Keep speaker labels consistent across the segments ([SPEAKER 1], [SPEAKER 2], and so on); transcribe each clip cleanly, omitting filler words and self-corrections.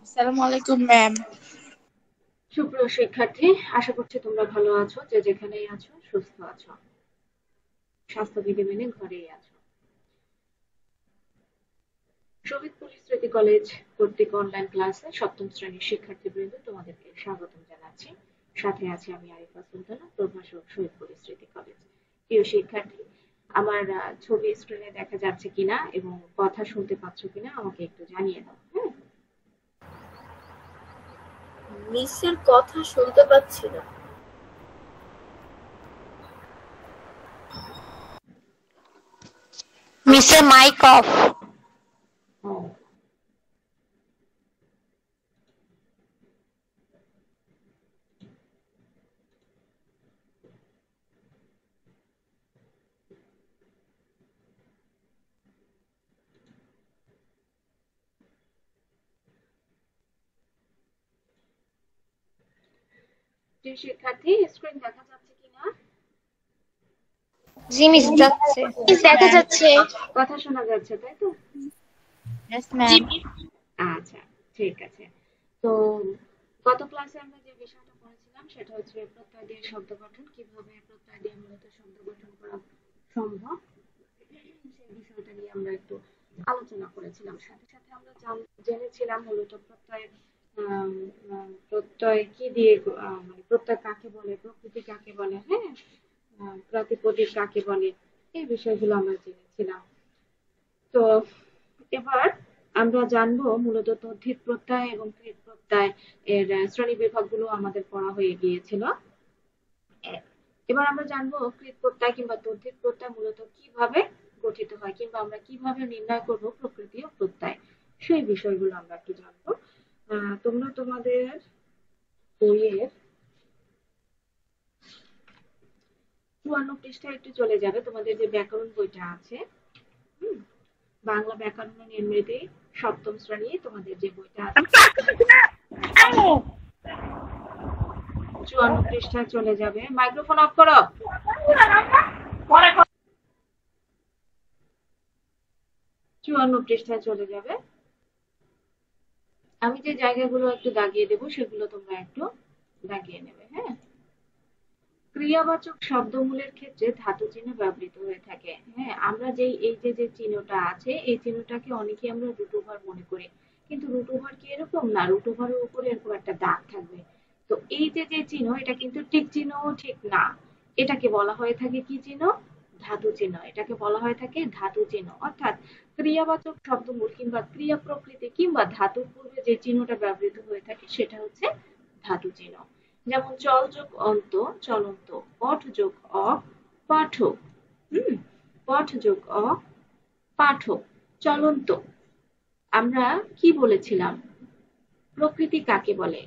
[SPEAKER 1] আসসালামু আলাইকুম ম্যাম।
[SPEAKER 2] সুপ্রিয় শিক্ষার্থী, আশা করছি তোমরা ভালো আছো, যে যেখানেই আছো সুস্থ আছো, স্বাস্থ্যবিধি মেনে ঘরেই আছো। শহীদপুর স্মৃতি কলেজ কর্তৃক অনলাইন ক্লাসে সপ্তম শ্রেণীর শিক্ষার্থীবৃন্দ তোমাদেরকে স্বাগতম জানাচ্ছি। সাথে আছি আমি আরিফা সুলতানা, প্রভাষক, শহীদপুর স্মৃতি কলেজ। প্রিয় শিক্ষার্থী, আমার ছবি স্ক্রিনে দেখা যাচ্ছে কিনা এবং কথা শুনতে পাচ্ছ কিনা আমাকে একটু জানিয়ে দাও। হ্যাঁ,
[SPEAKER 1] মিসের কথা শুনতে পাচ্ছি না। মিসের মাইক অফ।
[SPEAKER 2] ও, প্রিয় শিক্ষার্থী, স্ক্রিন দেখা যাচ্ছে কিনা?
[SPEAKER 1] জি মিস যাচ্ছে।
[SPEAKER 3] মিস দেখা
[SPEAKER 1] ম্যাম।
[SPEAKER 3] যাচ্ছে।
[SPEAKER 2] কথা শোনা যাচ্ছে, তাই তো?
[SPEAKER 1] ইয়েস
[SPEAKER 3] জি
[SPEAKER 1] ম্যাম।
[SPEAKER 3] মিস।
[SPEAKER 2] আচ্ছা, ঠিক আছে। তো গত ক্লাসে আমরা যে বিষয়টা পড়েছিলাম সেটা হচ্ছে প্রত্যয় দিয়ে শব্দ গঠন, কিভাবে প্রত্যয় দিয়ে মূলত শব্দ গঠন করা সম্ভব, সেই বিষয়টা নিয়ে আমরা একটু আলোচনা করেছিলাম। সাথে সাথে আমরা জেনেছিলাম মূলত আম, প্রত্যয় কি দিয়ে মানে প্রত্যয় কাকে বলে, প্রকৃতি কাকে বলে, হ্যাঁ, প্রাতিপদিক কাকে বলে, এই বিষয়গুলো আমরা জেনেছিলাম। তো এবার আমরা জানবো মূলত তদ্ধিত প্রত্যয় এবং কৃৎ প্রত্যয় এর শ্রেণী বিভাগগুলো আমাদের পড়া হয়ে গিয়েছিল। এবার আমরা জানবো কৃৎ প্রত্যয় কিংবা তদ্ধিত প্রত্যয় মূলত কিভাবে গঠিত হয়, কিংবা আমরা কিভাবে নির্ণয় করব প্রকৃতি ও প্রত্যয়, সেই বিষয়গুলো আমরা একটু জানবো। তোমরা তোমাদের বইয়ের ৫৪ পৃষ্ঠায় একটু চলে যাবে, তোমাদের যে ব্যাকরণ বইটা আছে, হুম, বাংলা ব্যাকরণ ও নির্মিতি সপ্তম শ্রেণী, তোমাদের যে বইটা আছে ৫৪ পৃষ্ঠায় চলে যাবে। মাইক্রোফোন অফ করো। ৫৪ পৃষ্ঠায় চলে যাবে। আমি যে জায়গাগুলো একটু দাগিয়ে দেবো সেগুলো তোমরা একটু দাগিয়ে নেবে। হ্যাঁ, ক্রিয়াবাচক শব্দমূলের ক্ষেত্রে ধাতু চিহ্ন ব্যবহৃত হয়ে থাকে। হ্যাঁ, আমরা যেই এই যে যে চিহ্নটা আছে এই চিহ্নটাকে অনেকে আমরা রুট ওভার মনে করি, কিন্তু রুট ওভার কি এরকম না, রুট ওভারের উপরে এরকম একটা দাগ থাকবে। তো এই যে যে চিহ্ন, এটা কিন্তু টিক চিহ্নও ঠিক না, এটাকে বলা হয়ে থাকে কি চিহ্ন? ধাতু চিহ্ন। এটাকে বলা হয়ে থাকে ধাতু চিহ্ন। অর্থাৎ ক্রিয়াবাচক শব্দমূল কিংবা ক্রিয়া প্রকৃতি কিংবা ধাতুর পূর্বে যে চিহ্নটা ব্যবহৃত হয়ে থাকে সেটা হচ্ছে ধাতু চিহ্ন। যেমন চল যোগ অন্ত, চলন্ত। পঠ যোগ অ, পাঠ। হুম, পঠ যোগ অ, পাঠ। চলন্ত। আমরা কি বলেছিলাম? প্রকৃতি কাকে বলে?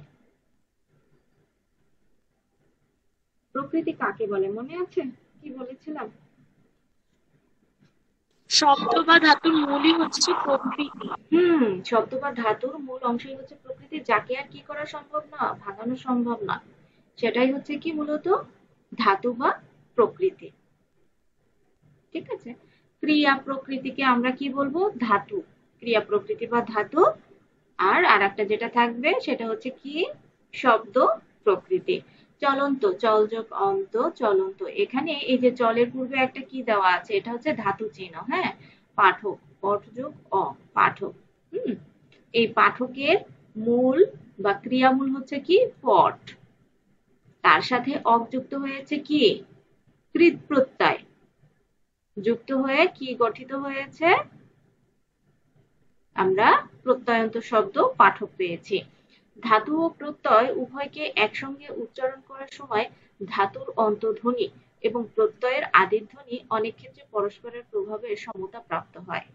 [SPEAKER 2] প্রকৃতি কাকে বলে মনে আছে? কি বলেছিলাম?
[SPEAKER 3] শব্দ বা ধাতুর মূলই হচ্ছে প্রকৃতি।
[SPEAKER 2] শব্দ বা ধাতুর মূল অংশই হচ্ছে প্রকৃতি, যাকে আর কি করা সম্ভব না, ভাঙানো সম্ভব না। সেটাই হচ্ছে কি মূলত ধাতু বা প্রকৃতি। ঠিক আছে? ক্রিয়া প্রকৃতিকে আমরা কি বলবো? ধাতু। ক্রিয়া প্রকৃতি বা ধাতু। আর আরেকটা যেটা থাকবে সেটা হচ্ছে কি? শব্দ প্রকৃতি। চলন্ত, চল যোগ অন্ত, চলন্ত। এখানে এই যে চলের পূর্বে একটা কি দেওয়া আছে, এটা হচ্ছে ধাতু চিহ্ন। হ্যাঁ, পাঠক, পঠ যোগ অ, পাঠক। হুম, এই পাঠকের মূল বা ক্রিয়ামূল হচ্ছে কি? পঠ। তার সাথে অক যুক্ত হয়েছে কি? কৃৎ প্রত্যয় যুক্ত হয়ে কি গঠিত হয়েছে? আমরা প্রত্যয়ন্ত শব্দ পাঠক পেয়েছি। ধাতু ও প্রত্যয় উভয়কে একসঙ্গে উচ্চারণ করার সময় ধাতুর অন্তধ্বনি এবং প্রত্যয়ের আদির ধ্বনি অনেক ক্ষেত্রে পরস্পরের প্রভাবে সমতা প্রাপ্ত হয়।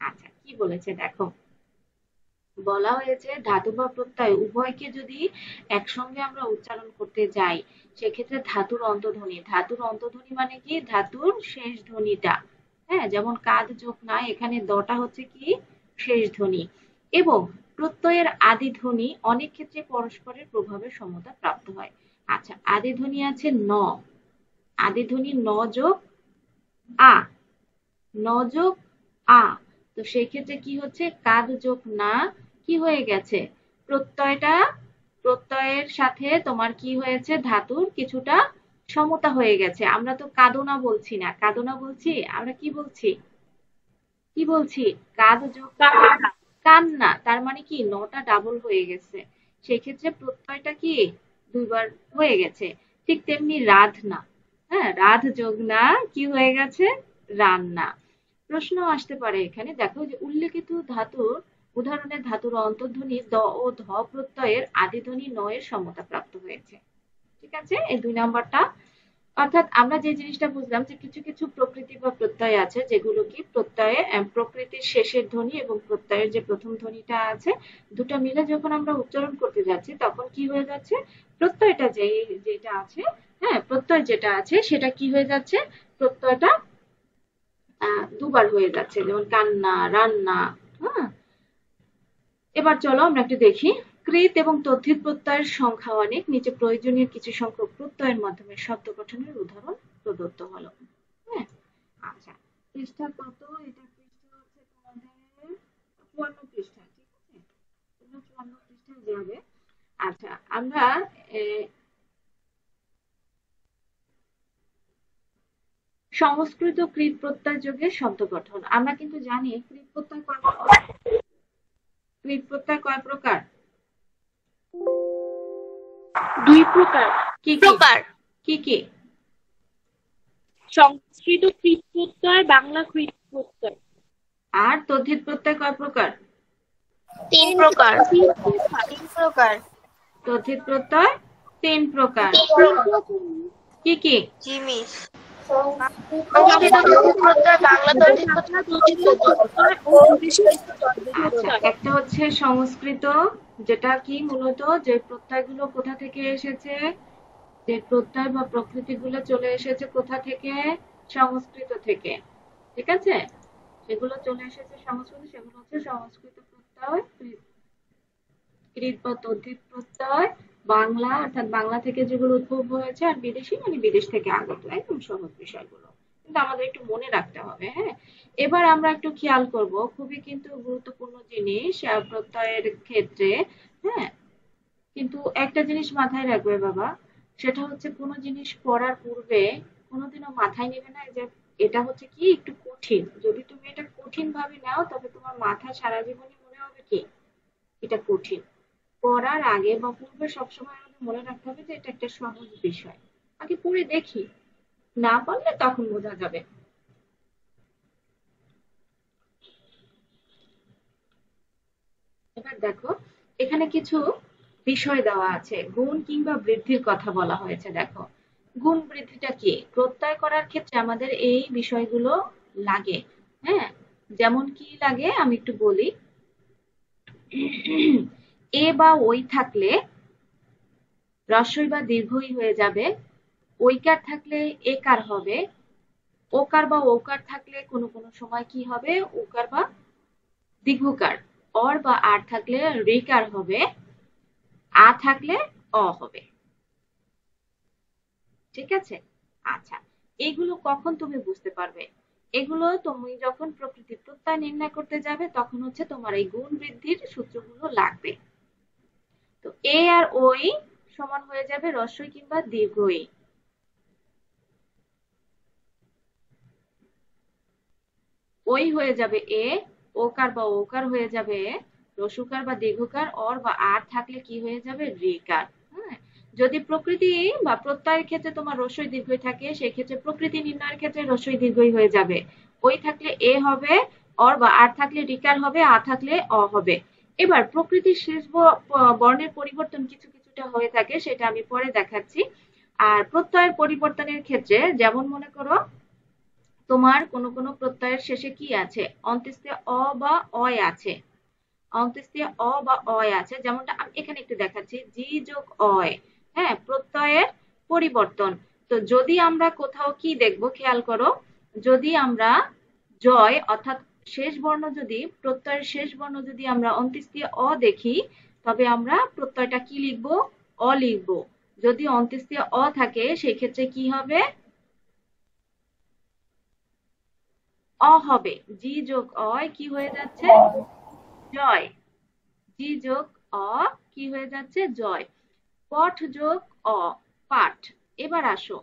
[SPEAKER 2] আচ্ছা, কি বলেছে দেখো, বলা হয়েছে ধাতু বা প্রত্যয় উভয়কে যদি একসঙ্গে আমরা উচ্চারণ করতে যাই, সেক্ষেত্রে ধাতুর অন্তধ্বনি, ধাতুর অন্তধ্বনি মানে কি? ধাতুর শেষ ধ্বনিটা। হ্যাঁ, যেমন কাদ যোগ না, এখানে দটা হচ্ছে কি? শেষ ধ্বনি। এবং প্রত্যয়ের আদি ধ্বনি অনেক ক্ষেত্রে পরস্পরের প্রভাবে সমতা প্রাপ্ত হয়। আচ্ছা, আদি ধ্বনি আছে ন, আদি ধ্বনি ন যোগ আ, ন যোগ আ। তো সেই ক্ষেত্রে কি হচ্ছে? কাদ যোগ না কি হয়ে গেছে? প্রত্যয়ের সাথে তোমার কি হয়েছে, ধাতুর কিছুটা সমতা হয়ে গেছে। আমরা তো কাদনা বলছি না, কাদনা বলছি, আমরা কি বলছি, কি বলছি, কাদ যোগ কান্না, তার মানে কি নটা ডাবল হয়ে গেছে, সেই ক্ষেত্রে প্রত্যয়টা কি দুইবার হয়ে গেছে। ঠিক তেমনি রাধনা, হ্যাঁ, রাধ যোগ না কি হয়ে গেছে, রান্না। প্রশ্ন আসতে পারে এখানে, দেখো যে উল্লেখিত ধাতুর উদাহরণের ধাতুর অন্তর্ধ্বনি দ ও ধ প্রত্যয়ের আদিধ্বনি ন এর সমতা প্রাপ্ত হয়েছে। ঠিক আছে, এই 2 নাম্বারটা। অর্থাৎ আমরা যে জিনিসটা বুঝলাম যে কিছু কিছু প্রকৃতি বা প্রত্যয় আছে যেগুলো কি প্রত্যয়ে প্রকৃতির শেষের ধ্বনি এবং প্রত্যয়ের যে প্রথম ধ্বনিটা আছে দুটো মিলে যখন আমরা উচ্চারণ করতে যাচ্ছি তখন কি হয়ে যাচ্ছে, প্রত্যয়টা যেটা আছে, হ্যাঁ, প্রত্যয় যেটা আছে সেটা কি হয়ে যাচ্ছে, প্রত্যয়টা দুবার হয়ে যাচ্ছে, যেমন কান্না, রান্না। হ্যাঁ, এবার চলো আমরা একটু দেখি। কৃত এবং তদ্ধিত প্রত্যয়ের সংখ্যা অনেক, নিচে প্রয়োজনীয় কিছু সংখ্যক প্রত্যয়ের মাধ্যমে শব্দ গঠনের উদাহরণ প্রদত্ত হলো। হ্যাঁ, আচ্ছা, পৃষ্ঠা কত, এটা পৃষ্ঠা হচ্ছে তোমাদের 54 পৃষ্ঠা। ঠিক আছে, তোমরা 54 পৃষ্ঠায় যাবে। আচ্ছা, আমরা সংস্কৃত কৃত প্রত্যয় যোগে শব্দ গঠন, আমরা কিন্তু জানি কৃত প্রত্যয় কয় প্রকার, কৃত প্রত্যয় কয় প্রকার,
[SPEAKER 3] 2 প্রকার।
[SPEAKER 2] কি কি
[SPEAKER 1] প্রকার
[SPEAKER 2] কি কি,
[SPEAKER 3] সংস্কৃত কৃত প্রত্যয়, বাংলা কৃত প্রত্যয়।
[SPEAKER 2] আর তদ্ধিত প্রত্যয় কয় প্রকার,
[SPEAKER 1] 3 প্রকার। 3 প্রকার।
[SPEAKER 2] তদ্ধিত প্রত্যয় 3 প্রকার। কি কি,
[SPEAKER 1] জিমিস সংস্কৃত তদ্ধিত প্রত্যয়, বাংলা তদ্ধিত প্রত্যয় ও
[SPEAKER 2] আচ্ছা, একটা হচ্ছে সংস্কৃত, যেটা কি মূলত যে প্রত্যয়গুলো কোথা থেকে এসেছে, যে প্রত্যয় বা প্রকৃতিগুলো চলে এসেছে কোথা থেকে, সংস্কৃত থেকে। ঠিক আছে, সেগুলো চলে এসেছে সংস্কৃত, সেগুলো হচ্ছে সংস্কৃত প্রত্যয়, কৃত বা তদ্ধিত প্রত্যয়। বাংলা অর্থাৎ বাংলা থেকে যেগুলো উদ্ভব হয়েছে, আর বিদেশি মানে বিদেশ থেকে আগত, একদম সহজ বিষয়গুলো কিন্তু আমাদের একটু মনে রাখতে হবে। হ্যাঁ, এবার আমরা একটু খেয়াল করব, খুবই কিন্তু গুরুত্বপূর্ণ জিনিস প্রত্যয়ের ক্ষেত্রে। হ্যাঁ, কিন্তু একটা জিনিস মাথায় রাখবে বাবা, সেটা হচ্ছে কোনো জিনিস পড়ার পূর্বে কোনোদিনও মাথায় নেবে না যে এটা হচ্ছে কি একটু কঠিন। যদি তুমি এটা কঠিন ভাবে নাও তবে তোমার মাথা সারা জীবনই মনে হবে কি এটা কঠিন। পড়ার আগে বা পূর্বে সবসময় আমাদের মনে রাখতে হবে যে এটা একটা সহজ বিষয়, আগে পড়ে দেখি, না পারলে তখন বোঝা যাবে। এবার দেখো, এখানে কিছু বিষয় দেওয়া আছে, গুণ কিংবা বৃদ্ধির কথা বলা হয়েছে। দেখো, গুণ বৃদ্ধিটা কি, প্রত্যয় করার ক্ষেত্রে আমাদের এই বিষয়গুলো লাগে। হ্যাঁ, যেমন কি লাগে আমি একটু বলি। এ বা ওই থাকলে রস্বই বা দীর্ঘই হয়ে যাবে, ঐকার থাকলে একার হবে, ওকার বা ওকার থাকলে কোনো কোনো সময় কি হবে, ওকার বা দীর্ঘকার, অর বা আর থাকলে রেকার হবে, আ থাকলে অ হবে। ঠিক আছে, আচ্ছা, এগুলো কখন তুমি বুঝতে পারবে, এগুলো তুমি যখন প্রকৃতি প্রত্যয় নির্ণয় করতে যাবে তখন হচ্ছে তোমার এই গুণ বৃদ্ধির সূত্রগুলো লাগবে। তো এ আর ওই সমান হয়ে যাবে রস্বই কিংবা দীর্ঘই। ওই হয়ে যাবে এ, ওকার বা ওকার হয়ে যাবে রসুকার বা দীর্ঘকার, অর বা আর থাকলে কি হয়ে যাবে, রেকার। হ্যাঁ, যদি প্রকৃতি বা প্রত্যয়ের ক্ষেত্রে তোমার রস্বই দীর্ঘই থাকে সেক্ষেত্রে প্রকৃতি নির্ণয়ের ক্ষেত্রে রস্বই দীর্ঘই হয়ে যাবে। ওই থাকলে এ হবে, অর বা আর থাকলে রিকার হবে, আ থাকলে অ হবে। এবার প্রকৃতির শেষ বর্ণের পরিবর্তন কিছু কিছুটা হয়ে থাকে, সেটা আমি পরে দেখাচ্ছি। আর প্রত্যয়ের পরিবর্তনের ক্ষেত্রে যেমন মনে করো তোমার কোনো কোনো প্রত্যয়ের শেষে কি আছে, অন্ত্যেষ্টিয় অ বা অয় আছে, অন্ত্যেষ্টিয় অ বা অয় আছে, যেমনটা আমি এখানে একটু দেখাচ্ছি, জি যোগ অয়। হ্যাঁ, প্রত্যয়ের পরিবর্তন। তো যদি আমরা কোথাও কি দেখবো খেয়াল করো, যদি আমরা জয় অর্থাৎ শেষ বর্ণ, যদি প্রত্যয়ের শেষ বর্ণ যদি আমরা অন্ত্যেষ্টিয় অ দেখি তবে আমরা প্রত্যয়টা কি লিখবো, অ লিখবো। যদি অন্ত্যেষ্টিয় অ থাকে সেই ক্ষেত্রে কি হবে, অ হবে। জি যোগ অয় কি হয়ে যাচ্ছে, জয়। জি যোগ অ কি হয়ে যাচ্ছে জয়, পঠ যোগ অ পাঠ। এবার আসো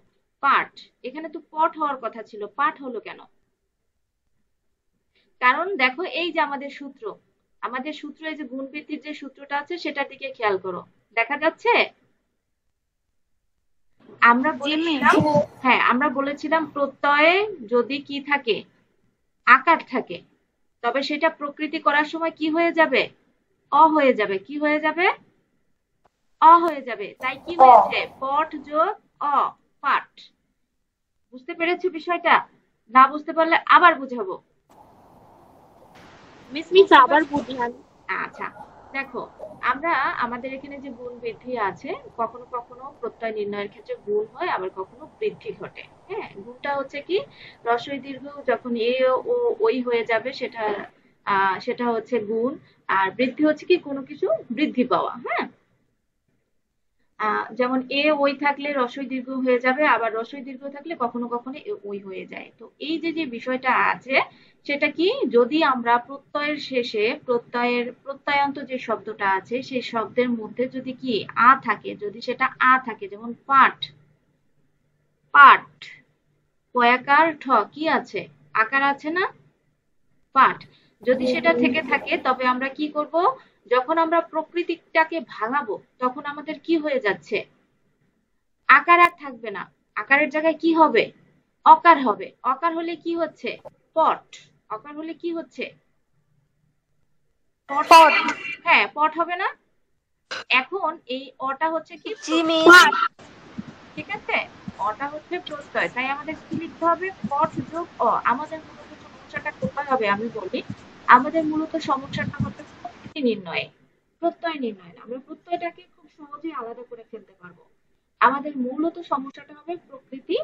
[SPEAKER 2] পাঠ, এখানে তো পঠ হওয়ার কথা ছিল, পাঠ হলো কেন? কারণ দেখো এই যে আমাদের সূত্র, আমাদের সূত্র এই যে গুণ বৃদ্ধির যে সূত্রটা আছে সেটার দিকে খেয়াল করো, দেখা যাচ্ছে? আমরা বলেছিলাম, হ্যাঁ আমরা বলেছিলাম প্রত্যয়ে যদি কি থাকে, আকার থাকে, তবে সেটা প্রকৃতি করার সময় কি হয়ে যাবে? অ হয়ে যাবে। কি হয়ে যাবে? অ হয়ে যাবে। তাই কি হয়েছে? পঠ যোগ অ পাঠ। বুঝতে পেরেছো বিষয়টা? না বুঝতে পারলে আবার বুঝাবো।
[SPEAKER 3] মিস আবার বুঝান।
[SPEAKER 2] আচ্ছা দেখো, আমরা আমাদের এখানে যে গুণ বৃদ্ধি আছে, কখনো কখনো প্রত্যয় নির্ণয়ের ক্ষেত্রে গুণ হয়, আবার কখনো বৃদ্ধি ঘটে। হ্যাঁ, গুণটা হচ্ছে কি রস্বই দীর্ঘ যখন এ ও ওই হয়ে যাবে সেটা সেটা হচ্ছে গুণ। আর বৃদ্ধি হচ্ছে কি কোনো কিছু বৃদ্ধি পাওয়া। হ্যাঁ, যেমন এ ওই থাকলে রস্বই দীর্ঘ হয়ে যাবে, আবার রস্বই দীর্ঘ থাকলে কখনো কখনো এ ওই হয়ে যায়। তো এই যে যে বিষয়টা আছে সেটা কি, যদি আমরা প্রত্যয়ের শেষে প্রত্যয়ান্ত যে শব্দটা আছে সেই শব্দের মধ্যে যদি কি আ থাকে, যদি সেটা আ থাকে, যেমন পাঠ, পাঠ, পয়াকার ঠ কি আছে, আকার আছে না, পাঠ, যদি সেটা থেকে থাকে তবে আমরা কি করব, যখন আমরা প্রকৃতিটাকে ভাঙাবো তখন আমাদের কি হয়ে যাচ্ছে, আকার আর থাকবে না, আকারের জায়গায় কি হবে, অকার হবে। অকার হলে কি হচ্ছে, পট। অকার হলে কি হচ্ছে, পট। হ্যাঁ পট হবে না। এখন এই অটা হচ্ছে কি প্রত্যয়, ঠিক আছে, অটা হচ্ছে প্রত্যয়, তাই আমাদের কি লিখতে হবে, পট যোগ অ। আমাদের মূলত সমস্যাটা কোথায় হবে আমি বলি, আমাদের মূলত সমস্যাটা হবে প্রকৃতি নির্ণয়ে, প্রত্যয় নির্ণয় না। আমরা প্রত্যয়টাকে খুব সহজেই আলাদা করে ফেলতে পারবো। আমাদের মূলত সমস্যাটা হবে প্রকৃতি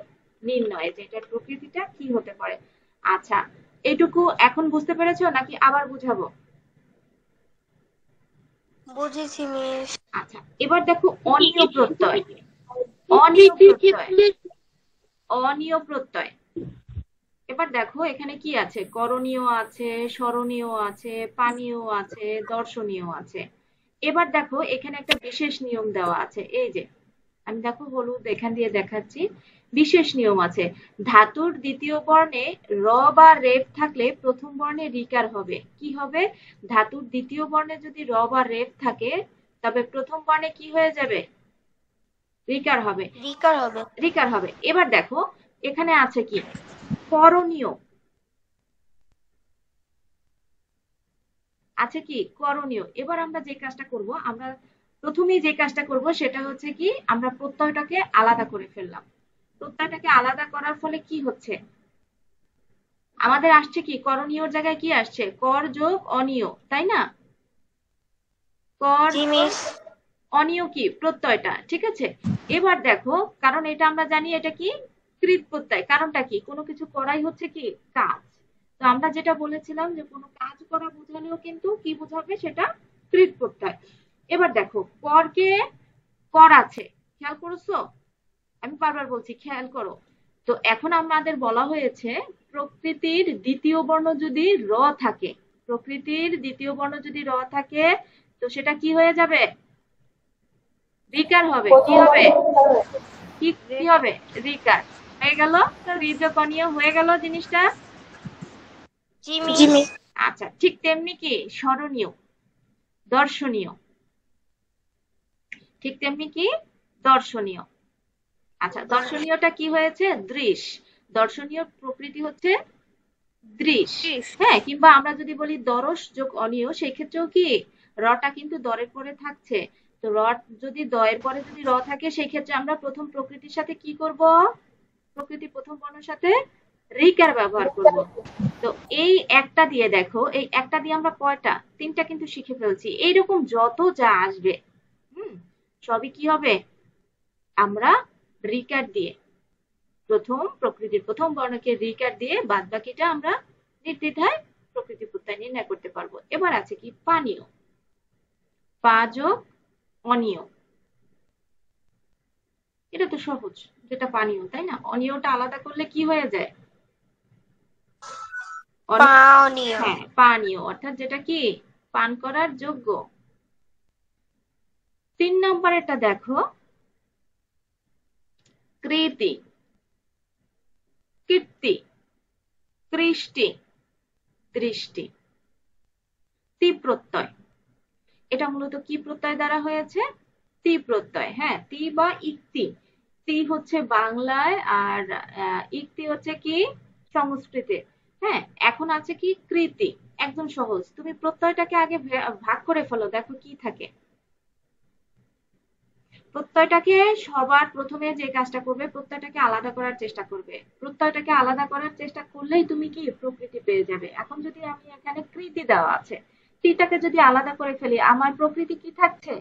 [SPEAKER 2] নির্ণয়ে, যে এটার প্রকৃতিটা কি হতে পারে। আচ্ছা, এইটুকু এখন বুঝতে পেরেছো নাকি আবার বুঝাবো?
[SPEAKER 1] বুঝেছি মিস।
[SPEAKER 2] আচ্ছা, এবার দেখো অনিয় প্রত্যয়, অনিয় প্রত্যয়, অনিয় প্রত্যয়। এবার দেখো এখানে কি আছে, করণীয় আছে, স্মরণীয় আছে, পানীয় আছে, দর্শনীয় আছে। এবার দেখো এখানে একটা বিশেষ নিয়ম দেওয়া আছে, এই যে আমি দেখো হলুদ এখান দিয়ে দেখাচ্ছি, বিশেষ নিয়ম আছে। ধাতুর দ্বিতীয় বর্ণে র বা রেফ থাকলে প্রথম বর্ণে রিকার হবে। কি হবে, ধাতুর দ্বিতীয় বর্ণে যদি র বা রেফ থাকে তবে প্রথম বর্ণে কি হয়ে যাবে, রিকার হবে। রিকার হবে। এবার দেখো এখানে আছে কি, করণীয় আছে, কি করণীয়। এবার আমরা যে কাজটা করব, আমরা প্রথমেই যে কাজটা করব সেটা হচ্ছে কি, আমরা প্রত্যয়টাকে আলাদা করে ফেললাম। প্রত্যয়টাকে আলাদা করার ফলে কি হচ্ছে, আমাদের আসছে কি, করণীয়র জায়গায় কি আসছে, কর যোগ অনিয়, তাই না, কর অনিয় কি প্রত্যয়টা, ঠিক আছে। এবার দেখো, কারণ এটা আমরা জানি এটা কি কৃত প্রত্যয়, কারণটা কি, কোনো কিছু করাই হচ্ছে কি কাজ। তো আমরা যেটা বলেছিলাম যে কোনো কাজ করা বোঝালেও কিন্তু কি বোঝাবে, সেটা কৃত প্রত্যয়। এবার দেখো করকে, কর আছে, খেয়াল করেছো, আমি বারবার বলছি খেয়াল করো। তো এখন আমাদের বলা হয়েছে প্রকৃতির দ্বিতীয় বর্ণ যদি র থাকে, প্রকৃতির দ্বিতীয় বর্ণ যদি র থাকে তো সেটা কি হয়ে যাবে, রিকার হবে। কি হবে, কি হবে, রিকার হয়ে গেল, ঋজকনীয় হয়ে গেল জিনিসটা। আচ্ছা, ঠিক তেমনি কি স্মরণীয়, দর্শনীয়, ঠিক তেমনি কি দর্শনীয়। আচ্ছা, দর্শনীয়টা কি হয়েছে, দৃশ। দর্শনীয় প্রকৃতি হচ্ছে দৃশ। হ্যাঁ, কিংবা আমরা যদি বলি দরস যোগ অনিয়, সেই ক্ষেত্রেও কি রটা কিন্তু দরের পরে থাকছে। তো র যদি দয়ের পরে যদি র থাকে সেই ক্ষেত্রে আমরা প্রথম প্রকৃতির সাথে কি করব, প্রকৃতি প্রথম বর্ণের সাথে রিকার ব্যবহার করব। তো এই একটা দিয়ে দেখো, এই একটা দিয়ে আমরা কয়টা, তিনটা কিন্তু শিখে ফেলছি। এইরকম যত যা আসবে সবই কি হবে, আমরা রিকার দিয়ে, প্রথম প্রকৃতির প্রথম বর্ণকে রিকার দিয়ে বাদ বাকিটা আমরা নির্দ্বিধায় প্রকৃতি প্রত্যয় নির্ণয় করতে পারবো। এবার আছে কি পানীয়, পা যোগ অনিয়, এটা তো সহজ, যেটা পানীয়, তাই না। অনিয়টা আলাদা করলে কি হয়ে যায়, হ্যাঁ পানীয়, অর্থাৎ যেটা কি পান করার যোগ্য। 3 নম্বরেরটা দেখো, কৃতি, কীর্তি, কৃষ্টি, দৃষ্টি। তি প্রত্যয়, এটা মূলত কি প্রত্যয় দ্বারা হয়েছে? তি প্রত্যয়। হ্যাঁ, তি বা ইক্তি। তি হচ্ছে বাংলায় আর ইক্তি হচ্ছে কি সংস্কৃতে। হ্যাঁ, এখন আছে কি কৃতি, একদম সহজ। তুমি প্রত্যয়টাকে আগে ভাগ করে ফেলো, দেখো কি থাকে। প্রত্যয়টাকে সবার প্রথমে যে কাজটা করবে, প্রত্যয়টাকে আলাদা করার চেষ্টা করবে। প্রত্যয়টাকে আলাদা করার চেষ্টা করলেই তুমি কি প্রকৃতি পেয়ে যাবে। এখন যদি আমি এখানে কৃতি দেওয়া আছে, টিটাকে যদি আলাদা করে ফেলি, আমার প্রকৃতি কি থাকছে?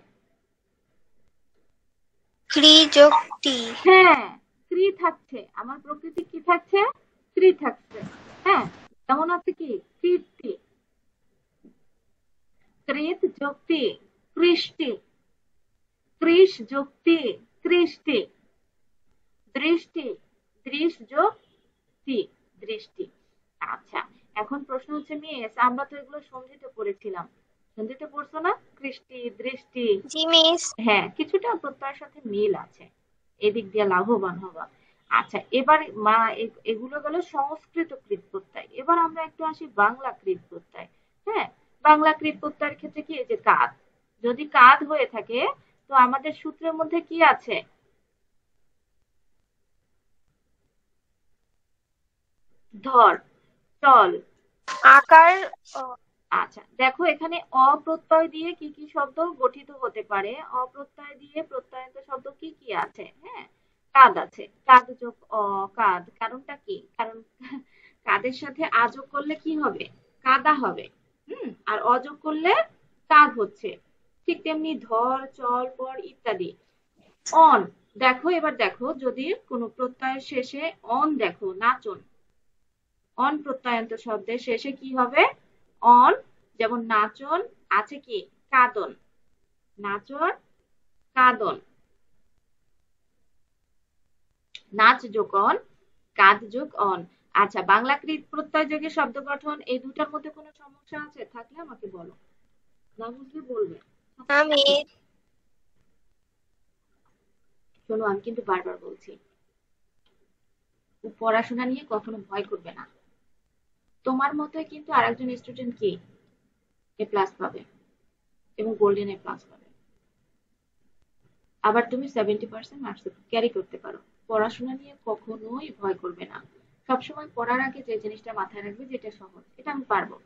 [SPEAKER 1] ক্রি যোগ টি।
[SPEAKER 2] হ্যাঁ, ক্রি থাকছে। আমার প্রকৃতি কি থাকছে? ক্রি থাকছে। হ্যাঁ, যেমন আছে কি কীর্তি, কৃত যোগটি, কৃষ্টি, কৃষ যোগটি, কৃষ্টি, দৃষ্টি, দৃশ যোগ টি, দৃষ্টি। আচ্ছা, এখন প্রশ্ন হচ্ছে মিস, আমরা তো এগুলো সন্ধিতে পড়েছিলাম, সন্ধিতে পড়ছো না? কৃষ্টি, দৃষ্টি।
[SPEAKER 1] জি মিস।
[SPEAKER 2] হ্যাঁ, কিছুটা প্রত্যয়ের সাথে মিল আছে, এদিক দিয়ে লাভবান হবা। আচ্ছা, এবার মা এগুলো গেল সংস্কৃত কৃত প্রত্যয়। এবার আমরা একটু আসি বাংলা কৃত প্রত্যয়। হ্যাঁ, বাংলা কৃত প্রত্যয়ের ক্ষেত্রে কি, এই যে কাদ, যদি কাদ হয়ে থাকে তো আমাদের সূত্রের মধ্যে কি আছে? ধর, চল।
[SPEAKER 1] আকার।
[SPEAKER 2] আচ্ছা, দেখো এখানে অপ্রত্যয় দিয়ে কি কি শব্দ গঠিত হতে পারে। অপ্রত্যয় দিয়ে প্রত্যয়ন্ত শব্দ কি কি আছে? হ্যাঁ, কাদ আছে, কাদ যোগ অ, কাদ। কারণটা কি? কারণ কাদের সাথে আ যোগ করলে কি হবে? কাদা হবে। আর অযোগ করলে কাদ হচ্ছে। ঠিক তেমনি ধর, চল, পর ইত্যাদি। অন, দেখো এবার দেখো, যদি কোনো প্রত্যয়ের শেষে অন দেখো, নাচন, অন প্রত্যয়ান্ত শব্দের শেষে কি হবে? অন। যেমন নাচন আছে কি কাদন, নাচন, কাদন। নাচ যোগ অন, কাদ যোগ অন। আচ্ছা, বাংলা কৃত প্রত্যয় যোগে শব্দ গঠন, এই দুটার মধ্যে কোনো সমস্যা আছে? থাকলে আমাকে বলো, না বুঝলে বলবে।
[SPEAKER 1] আমি
[SPEAKER 2] শোনো, আমি কিন্তু বারবার বলছি, পড়াশোনা নিয়ে কখনো ভয় করবে না। তোমার মতোই কিন্তু আরেকজন স্টুডেন্ট কি এ প্লাস পাবে এবং গোল্ডেন এ প্লাস পাবে। আবার তুমি 70% মার্কস ক্যারি করতে পারো। পড়াশোনা নিয়ে কখনোই ভয় করবে না। সবসময় পড়ার আগে যে জিনিসটা মাথায় রাখবে, যেটা সহজ, এটা আমি পারবো,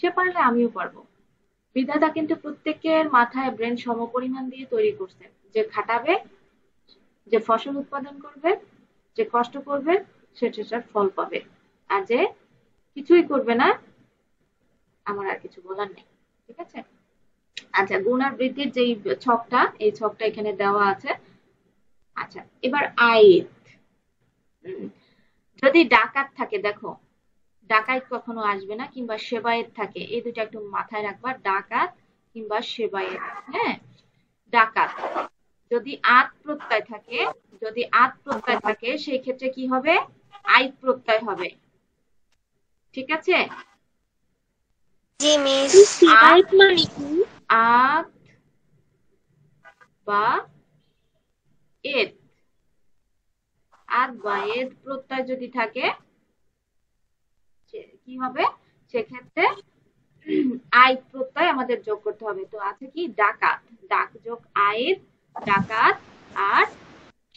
[SPEAKER 2] সে পারলে আমিও পারবো। বিধাতা কিন্তু প্রত্যেকের মাথায় ব্রেন সমপরিমাণ দিয়ে তৈরি করছেন। যে খাটাবে, যে ফসল উৎপাদন করবে, যে কষ্ট করবে, সেটার ফল পাবে। আর যে কিছুই করবে না, আমার আর কিছু বলার নেই। ঠিক আছে? আচ্ছা, গুণ আর বৃদ্ধির যেই ছকটা, এই ছকটা এখানে দেওয়া আছে। আচ্ছা, এবার আইত। যদি ডাকাত থাকে, দেখো ডাকাইত কখনো আসবে না, কিংবা সেবায়েত থাকে, এই দুটো একটু মাথায় রাখবা, ডাকাত কিংবা সেবায়েত। হ্যাঁ, ডাকাত। যদি আত প্রত্যয় থাকে, যদি আত প্রত্যয় থাকে, সেই ক্ষেত্রে কি হবে? আইত প্রত্যয় হবে। ঠিক আছে?
[SPEAKER 1] জি মিস।
[SPEAKER 3] সেবায়েত মানে কি?
[SPEAKER 2] আত বা এত, আত বা এত প্রত্যয় যদি থাকে, কি হবে? সেক্ষেত্রে আইত প্রত্যয় আমাদের যোগ করতে হবে। তো আছে কি ডাকাত, ডাক যোগ আইত, ডাকাত। আর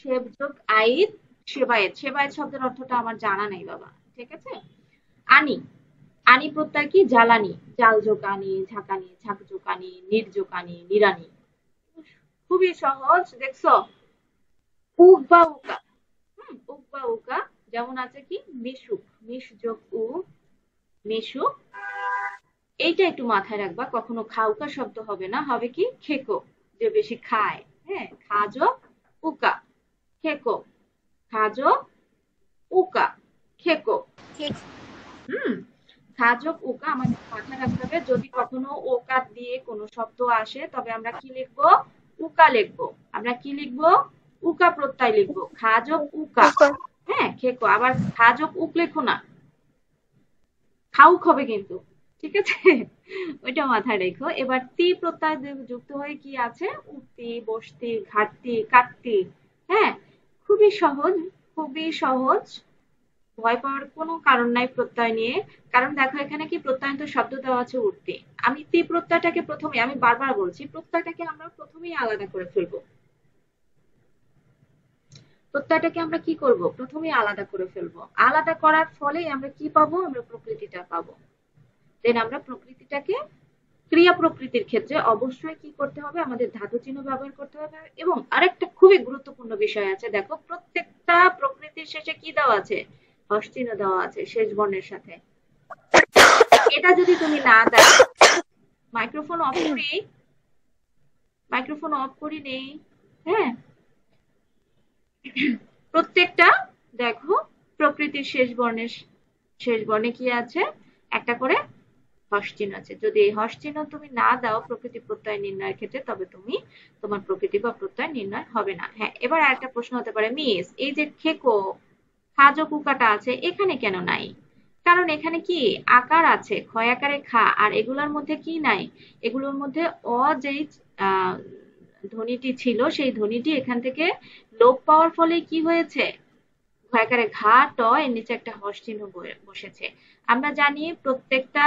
[SPEAKER 2] সেব যোগ আইত, সেবায়েত। সেবায়েত শব্দের অর্থটা আমার জানা নেই বাবা। ঠিক আছে? আনি, আনি প্রত্যয় কি জ্বালানি, জাল যোগ আনি, ঝাঁকানি, ঝাঁক যোগ আনি, নির্যোগ আনি, নিরানি। খুবই সহজ, দেখছো? উক বা উকা, উক বা উকা। যেমন আছে কি মিশুক, মিশ যোগ উ, মিশুক। এইটা একটু মাথায় রাখবা, কখনো খাউকা শব্দ হবে না, হবে কি খেকো, যে বেশি খায়। হ্যাঁ, খাজো উকা, খেকো, খাজো উকা, খেকো। হুম, খাজক উকা আমাদের মাথায় রাখতে হবে। যদি কখনো ওকার দিয়ে কোনো শব্দ আসে, তবে আমরা কি লিখবো? উকা লিখবো। আমরা কি লিখবো? উকা প্রত্যয় লিখবো, খাজক উকা। হ্যাঁ, খেকো। আবার খাজক উক লেখো না, খাউক হবে কিন্তু। ঠিক আছে, ওইটা মাথায় রেখো। এবার তি প্রত্যয় যুক্ত হয়ে কি আছে, উক্তি, বসতি, ঘাটতি, কাটতি। হ্যাঁ, খুবই সহজ, খুবই সহজ। ভয় পাওয়ার কোনো কারণ নাই প্রত্যয় নিয়ে। কারণ দেখো এখানে কি প্রত্যয়ন্ত শব্দ দেওয়া আছে উঠতে। আমি তি প্রত্যয়টাকে প্রথমে, আমি বারবার বলছি, প্রত্যয়টাকে আমরা প্রথমেই আলাদা করে ফেলবো। প্রত্যয়টাকে আমরা কি করব, প্রথমেই আলাদা করে ফেলবো। আলাদা করার ফলে আমরা কি পাবো, আমরা প্রকৃতিটা পাবো। দেন আমরা প্রকৃতিটাকে, ক্রিয়া প্রকৃতির ক্ষেত্রে অবশ্যই কি করতে হবে, আমাদের ধাতু চিহ্ন ব্যবহার করতে হবে। এবং আরেকটা খুবই গুরুত্বপূর্ণ বিষয় আছে, দেখো প্রত্যেকটা প্রকৃতির শেষে কি দেওয়া আছে, হস চিহ্ন দেওয়া আছে শেষ বর্ণের সাথে। এটা যদি তুমি না দাও, মাইক্রোফোন অফ করি, মাইক্রোফোন অফ করি নেই। হ্যাঁ, প্রত্যেকটা দেখো প্রকৃতির শেষ বর্ণে কি আছে, একটা করে হস চিহ্ন আছে। যদি এই হস চিহ্ন তুমি না দাও প্রকৃতি প্রত্যয় নির্ণয়ের ক্ষেত্রে, তবে তুমি তোমার প্রকৃতি বা প্রত্যয় নির্ণয় হবে না। হ্যাঁ, এবার আরেকটা প্রশ্ন হতে পারে, মিস এই যে খেকো, খাজো কুকাটা আছে এখানে কেন নাই? কারণ এখানে কি আকার আছে, ক্ষয় আকারে খা, আর এগুলোর মধ্যে কি নাই, এগুলোর মধ্যে অ যেই আহ ধ্বনিটি ছিল সেই ধ্বনিটি এখান থেকে লোপ পাওয়ার ফলে কি হয়েছে, ক্ষয় আকারে ঘা ট এর নিচে একটা হস চিহ্ন বসেছে। আমরা জানি প্রত্যেকটা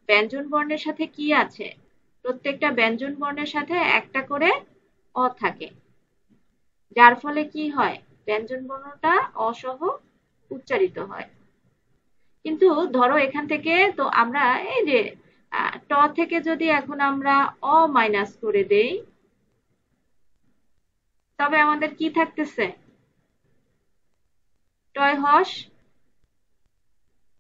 [SPEAKER 2] ব্যঞ্জন বর্ণের সাথে কি আছে, প্রত্যেকটা ব্যঞ্জন বর্ণের সাথে একটা করে অ থাকে, যার ফলে কি হয়, ব্যঞ্জন বর্ণটা অসহ উচ্চারিত হয়। কিন্তু ধরো এখান থেকে তো আমরা এই যে ট থেকে যদি এখন আমরা অ মাইনাস করে দেই, তবে আমাদের কি থাকতেছে, টয় হস।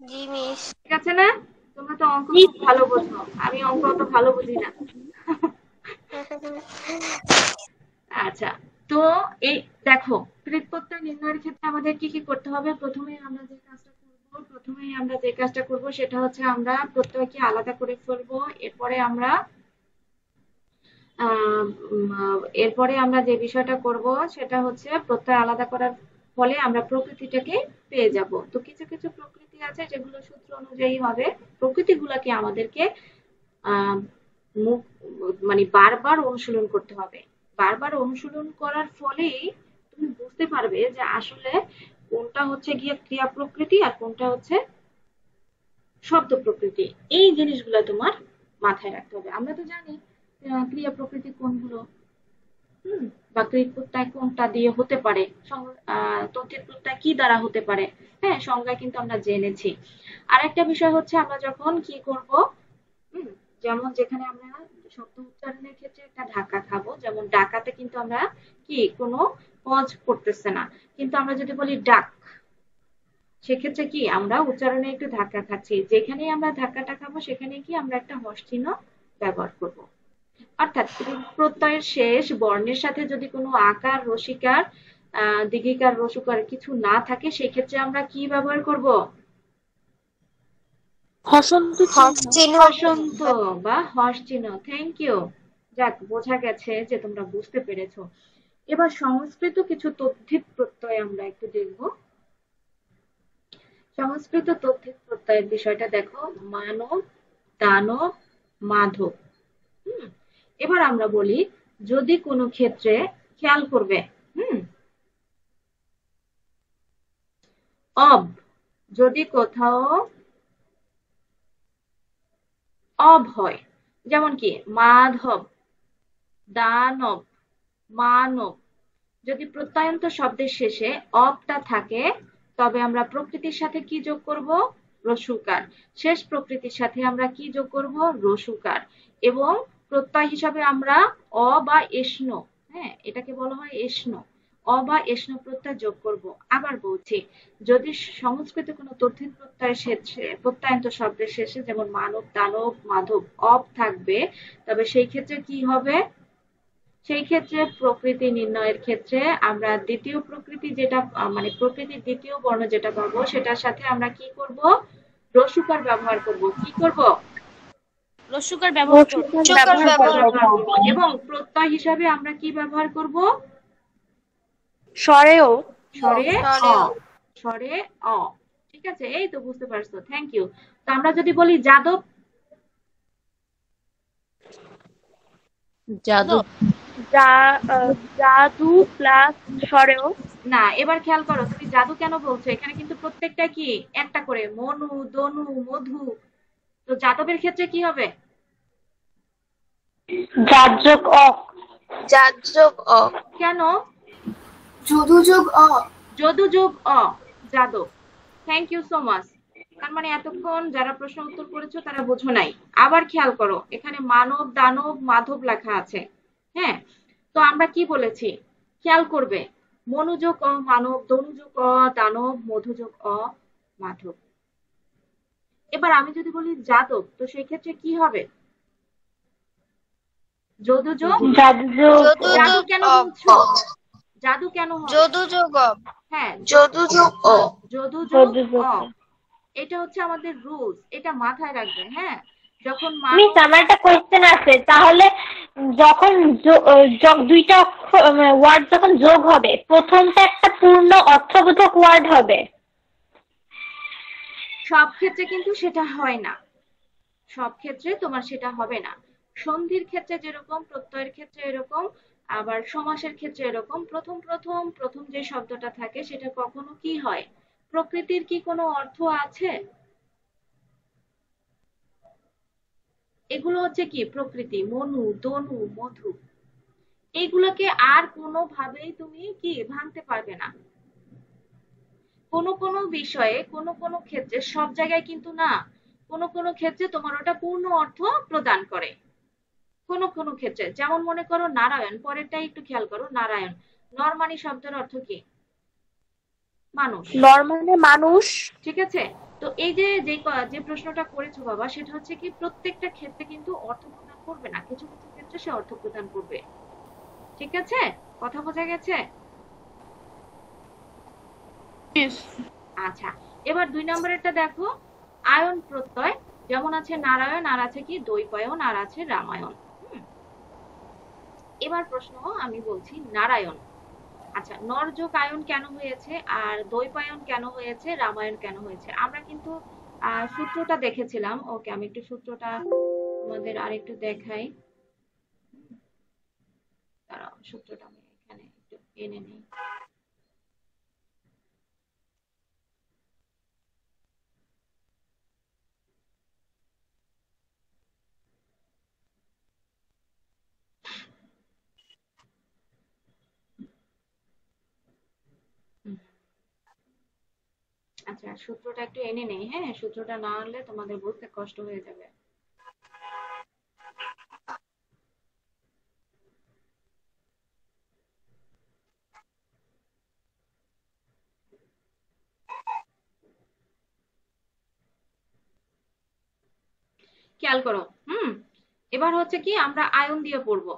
[SPEAKER 1] জি মিস।
[SPEAKER 2] ঠিক আছে না? তোমরা তো অঙ্ক খুব ভালো বোঝো, আমি অঙ্ক অত ভালো বুঝি না। আচ্ছা, তো এই দেখো কৃৎ প্রত্যয় নির্ণয়ের ক্ষেত্রে আমাদের কি কি করতে হবে, প্রথমেই আমরা যে কাজটা করব সেটা হচ্ছে আমরা প্রত্যয়কে আলাদা করে ফেলবো। এরপরে আমরা এরপরে আমরা যে বিষয়টা করব সেটা হচ্ছে প্রত্যয় আলাদা করার ফলে আমরা প্রকৃতিটাকে পেয়ে যাব। তো কিছু কিছু প্রকৃতি আছে যেগুলো সূত্র অনুযায়ী হবে, প্রকৃতিগুলোকে আমাদেরকে আহ মুখ মানে বারবার অনুশীলন করতে হবে। বারবার অনুশীলন করার ফলেই তুমি বুঝতে পারবে যে আসলে কোনটা হচ্ছে গিয়ে ক্রিয়া প্রকৃতি আর কোনটা হচ্ছে শব্দ প্রকৃতি। এই জিনিসগুলো তোমার মাথায় রাখতে হবে। আমরা তো জানি ক্রিয়া প্রকৃতি কোনগুলো, বা ক্রিয়া প্রত্যয় কোনটা দিয়ে হতে পারে, তদ্ধিত প্রত্যয় কি দ্বারা হতে পারে। হ্যাঁ, সংজ্ঞা কিন্তু আমরা জেনেছি। আরেকটা বিষয় হচ্ছে আমরা যখন কি করব, হুম, যেমন যেখানে আমরা শব্দ উচ্চারণের ক্ষেত্রে একটা ধাক্কা খাবো, যেমন ডাকাতে কিন্তু আমরা কি কোনো পজ করতেছে না, কিন্তু আমরা যদি বলি ডাক, সেক্ষেত্রে কি আমরা উচ্চারণে একটু ধাক্কা খাচ্ছি, যেখানেই আমরা ধাক্কাটা খাবো সেখানে কি আমরা একটা হস চিহ্ন ব্যবহার করব। অর্থাৎ প্রত্যয়ের শেষ বর্ণের সাথে যদি কোনো আকার, রসিকার, দীর্ঘিকার, রসুকার কিছু না থাকে, সেক্ষেত্রে আমরা কি ব্যবহার করব,
[SPEAKER 3] হসন্ত
[SPEAKER 1] হস
[SPEAKER 3] চিহ্ন।
[SPEAKER 1] চিহ্ন।
[SPEAKER 2] হসন্ত বা হস চিহ্ন। Thank you. যাক, বোঝা গেছে যে তোমরা বুঝতে পেরেছো। এবার সংস্কৃত কিছু তদ্ধিত প্রত্যয় আমরা একটু দেখব। সংস্কৃত তদ্ধিত প্রত্যয়ের বিষয়টা দেখো, মানব, দানব, মাধব। হুম, এবার আমরা বলি যদি কোনো ক্ষেত্রে, খেয়াল করবে, হুম, অব, যদি কোথাও অব হয়, যেমন কি মাধব, দানব, মানব, যদি প্রত্যয়ন্ত শব্দের শেষে অবটা থাকে, তবে আমরা প্রকৃতির সাথে কি যোগ করব, রসুকার। শেষ প্রকৃতির সাথে আমরা কি যোগ করব, রসুকার। এবং প্রত্যয় হিসাবে আমরা অ বা এষ্ণ, হ্যাঁ এটাকে বলা হয় এষ্ণ, অ বা এষ্ণ প্রত্যয় যোগ করব। আবার বলছি, যদি সংস্কৃত কোনো তদ্ধিত প্রত্যয়ের শেষে, প্রত্যয়ন্ত শব্দের শেষে যেমন মানব, দানব, মাধব অব থাকবে, তবে সেই ক্ষেত্রে কি হবে, সেই ক্ষেত্রে প্রকৃতি নির্ণয়ের ক্ষেত্রে আমরা দ্বিতীয় প্রকৃতি যেটা মানে প্রকৃতির দ্বিতীয় বর্ণ যেটা পাবো সেটার সাথে আমরা কি করব, রসুকার ব্যবহার করব। কি করব,
[SPEAKER 3] রস্যকার ব্যবহার করব।
[SPEAKER 1] চকার
[SPEAKER 2] রসুকার
[SPEAKER 1] ব্যবহার
[SPEAKER 2] ব্যবহার
[SPEAKER 1] করব।
[SPEAKER 2] করব। এবং প্রত্যয় হিসাবে আমরা কি ব্যবহার করব,
[SPEAKER 3] স্বরেও
[SPEAKER 2] স্বরে অ,
[SPEAKER 1] স্বরেও।
[SPEAKER 2] স্বরে অ। ঠিক আছে, এই তো বুঝতে পারছো, থ্যাংক ইউ। তো আমরা যদি বলি যাদব,
[SPEAKER 3] জাদু জাদু প্লাস সরেও
[SPEAKER 2] না, এবার খেয়াল করো, তুমি জাদু কেন বলছো? এখানে কিন্তু প্রত্যেকটা কি একটা করে, মনু, দনু, মধু। তো যাদবের ক্ষেত্রে কি হবে?
[SPEAKER 3] যাজক
[SPEAKER 1] যাজক অ।
[SPEAKER 2] কেন?
[SPEAKER 1] যদু যোগ অ।
[SPEAKER 2] যদু যোগ অ, Yadav. Thank you so much. তার মানে এতক্ষণ যারা প্রশ্ন উত্তর করেছো তারা বোঝো নাই। আবার খেয়াল করো, এখানে মানব, দানব, মাধব লেখা আছে। হ্যাঁ, তো আমরা কি বলেছি খেয়াল করবে, মনোযোগ অ মানব, দনুযোগ অ দানব, মধুযোগ অ মাধব। এবার আমি যদি বলি যাদব, তো সেই ক্ষেত্রে কি হবে? যদু যোগ,
[SPEAKER 1] যদু
[SPEAKER 2] জাদু
[SPEAKER 1] যোগ
[SPEAKER 2] কেন
[SPEAKER 1] অ।
[SPEAKER 2] বলছো? জাদু কেন হবে?
[SPEAKER 1] যদু যোগ অ।
[SPEAKER 2] হ্যাঁ,
[SPEAKER 1] যদু যোগ অ।
[SPEAKER 2] যদু যোগ অ। এটা হচ্ছে আমাদের রুলস, এটা মাথায় রাখবে। হ্যাঁ, যখন
[SPEAKER 4] মিস,
[SPEAKER 2] মানব,
[SPEAKER 4] আমার একটা কোয়েশ্চেন আছে। তাহলে যখন দুইটা ওয়ার্ড যখন যোগ হবে, প্রথমটা একটা পূর্ণ অর্থবোধক ওয়ার্ড হবে।
[SPEAKER 2] সব ক্ষেত্রে কিন্তু সেটা হয় না। সব ক্ষেত্রে তোমার সেটা হবে না। সন্ধির ক্ষেত্রে যেরকম, প্রত্যয়ের ক্ষেত্রে এরকম, আবার সমাসের ক্ষেত্রে এরকম। প্রথম প্রথম প্রথম যে শব্দটা থাকে সেটা কখনো কি হয়, প্রকৃতির কি কোনো অর্থ আছে? এগুলো হচ্ছে কি প্রকৃতি, মনু, দনু, মধু। এইগুলোকে আর কোনোভাবেই তুমি কি ভাঙতে পারবে না। কোনো কোনো বিষয়ে, কোনো কোনো ক্ষেত্রে, সব জায়গায় কিন্তু না, কোনো কোনো ক্ষেত্রে তোমার ওটা পূর্ণ অর্থ প্রদান করে। কোনো কোনো ক্ষেত্রে, যেমন মনে করো নারায়ণ, পরেরটাই একটু খেয়াল করো। নারায়ণ, নরমানি শব্দের অর্থ কি? মানুষ।
[SPEAKER 3] নর মানে মানুষ।
[SPEAKER 2] ঠিক আছে, তো এই যে যে প্রশ্নটা করেছো বাবা, সেটা হচ্ছে কি প্রত্যেকটা ক্ষেত্রে কিন্তু অর্থ প্রদান করবে না, কিছু কিছু ক্ষেত্রে সে অর্থ প্রদান করবে। ঠিক আছে, কথা বোঝা গেছে? আচ্ছা, এবার 2 নম্বরেরটা দেখো, আয়ন প্রত্যয়। যেমন আছে নারায়ণ, আর আছে কি দ্বৈপায়ন, আর আছে রামায়ণ। এবার প্রশ্ন আমি বলছি নারায়ণ। আচ্ছা, নরযোগ আয়ন কেন হয়েছে, আর দ্বৈপায়ন কেন হয়েছে, রামায়ণ কেন হয়েছে? আমরা কিন্তু সূত্রটা দেখেছিলাম। ওকে, আমি একটু সূত্রটা আমাদের আরেকটু দেখাই। দাঁড়াও, সূত্রটা আমি এখানে একটু এনে নিই। আচ্ছা, সূত্রটা একটু এনে নেই। হ্যাঁ, সূত্রটা না আনলে তোমাদের বুঝতে কষ্ট হয়ে যাবে। খেয়াল করো। এবার হচ্ছে কি আমরা আয়ন দিয়ে পড়বো।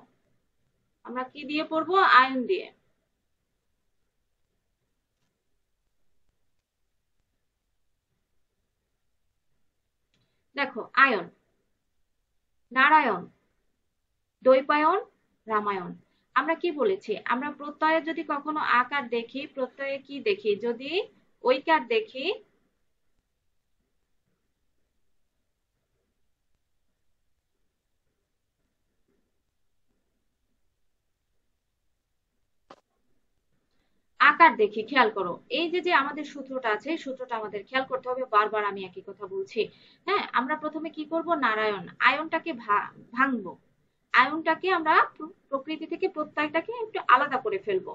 [SPEAKER 2] আমরা কি দিয়ে পড়বো? আয়ন দিয়ে। দেখো, আয়ন, নারায়ণ, দ্বৈপায়ন, রামায়ণ। আমরা কি বলেছি? আমরা প্রত্যয়ে যদি কখনো আকার দেখি, প্রত্যয়ে কি দেখি? যদি ঐকার দেখি, আকার দেখি, খেয়াল করো। এই যে যে আমাদের সূত্রটা আছে, এই সূত্রটা আমাদের খেয়াল করতে হবে। বারবার আমি একই কথা বলছি। হ্যাঁ, আমরা প্রথমে কি করব? নারায়ণ, আয়নটাকে ভাঙবো। আয়নটাকে আমরা প্রকৃতি থেকে প্রত্যয়টাকে একটু আলাদা করে ফেলবো।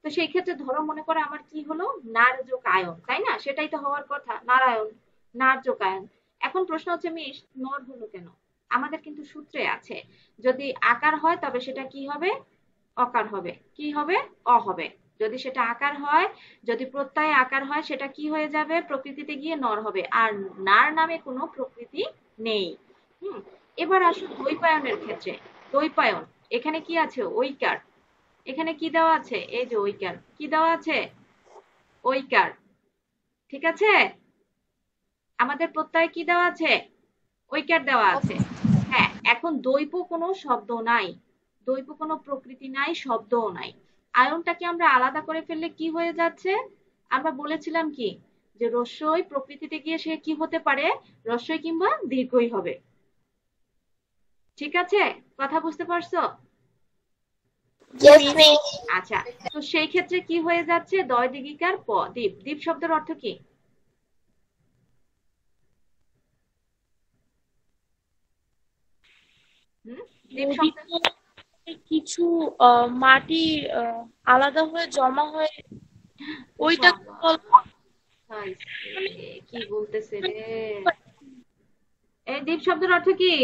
[SPEAKER 2] তো সেই ক্ষেত্রে ধরো মনে করো আমার কি হলো, নারযোগ আয়ন, তাই না? সেটাই তো হওয়ার কথা, নারায়ণ, নারযোগ আয়ন। এখন প্রশ্ন হচ্ছে মিস, নর হলো কেন? আমাদের কিন্তু সূত্রে আছে, যদি আকার হয় তবে সেটা কি হবে? অকার হবে। কি হবে? অ হবে। যদি সেটা আকার হয়, যদি প্রত্যয় আকার হয়, সেটা কি হয়ে যাবে? প্রকৃতিতে গিয়ে নর হবে। আর নার নামে কোনো প্রকৃতি নেই। হুম এবার আসো দ্বৈপায়নের ক্ষেত্রে। দ্বৈপায়ন, এখানে কি আছে? ঐকার। এখানে কি দেওয়া আছে? এই যে ঐকার। কি দেওয়া আছে? ঐকার। ঠিক আছে, আমাদের প্রত্যয়ে কি দেওয়া আছে? ঐকার দেওয়া আছে। হ্যাঁ, এখন দ্বৈপ কোনো শব্দ নাই, দ্বৈপ কোনো প্রকৃতি নাই, শব্দও নাই। আয়নটাকে আমরা আলাদা করে ফেললে কি হয়ে যাচ্ছে? আমরা বলেছিলাম কি, যে রস্যই প্রকৃতিতে গিয়ে সে কি হতে পারে? রস্যই কিংবা দীর্ঘই হবে। ঠিক আছে, কথা বুঝতে পারছো?
[SPEAKER 1] Yes, miss.
[SPEAKER 2] আচ্ছা, তো সেই ক্ষেত্রে কি হয়ে যাচ্ছে, দয় দিঘিকার প, দ্বীপ। দ্বীপ শব্দের অর্থ কি? দ্বীপ শব্দ
[SPEAKER 3] নদীতে কিছু মাটি আলাদা হয়ে জমা হয়ে ওইটা
[SPEAKER 2] কি বলতেছে রে? এই দ্বীপ শব্দের অর্থ কি?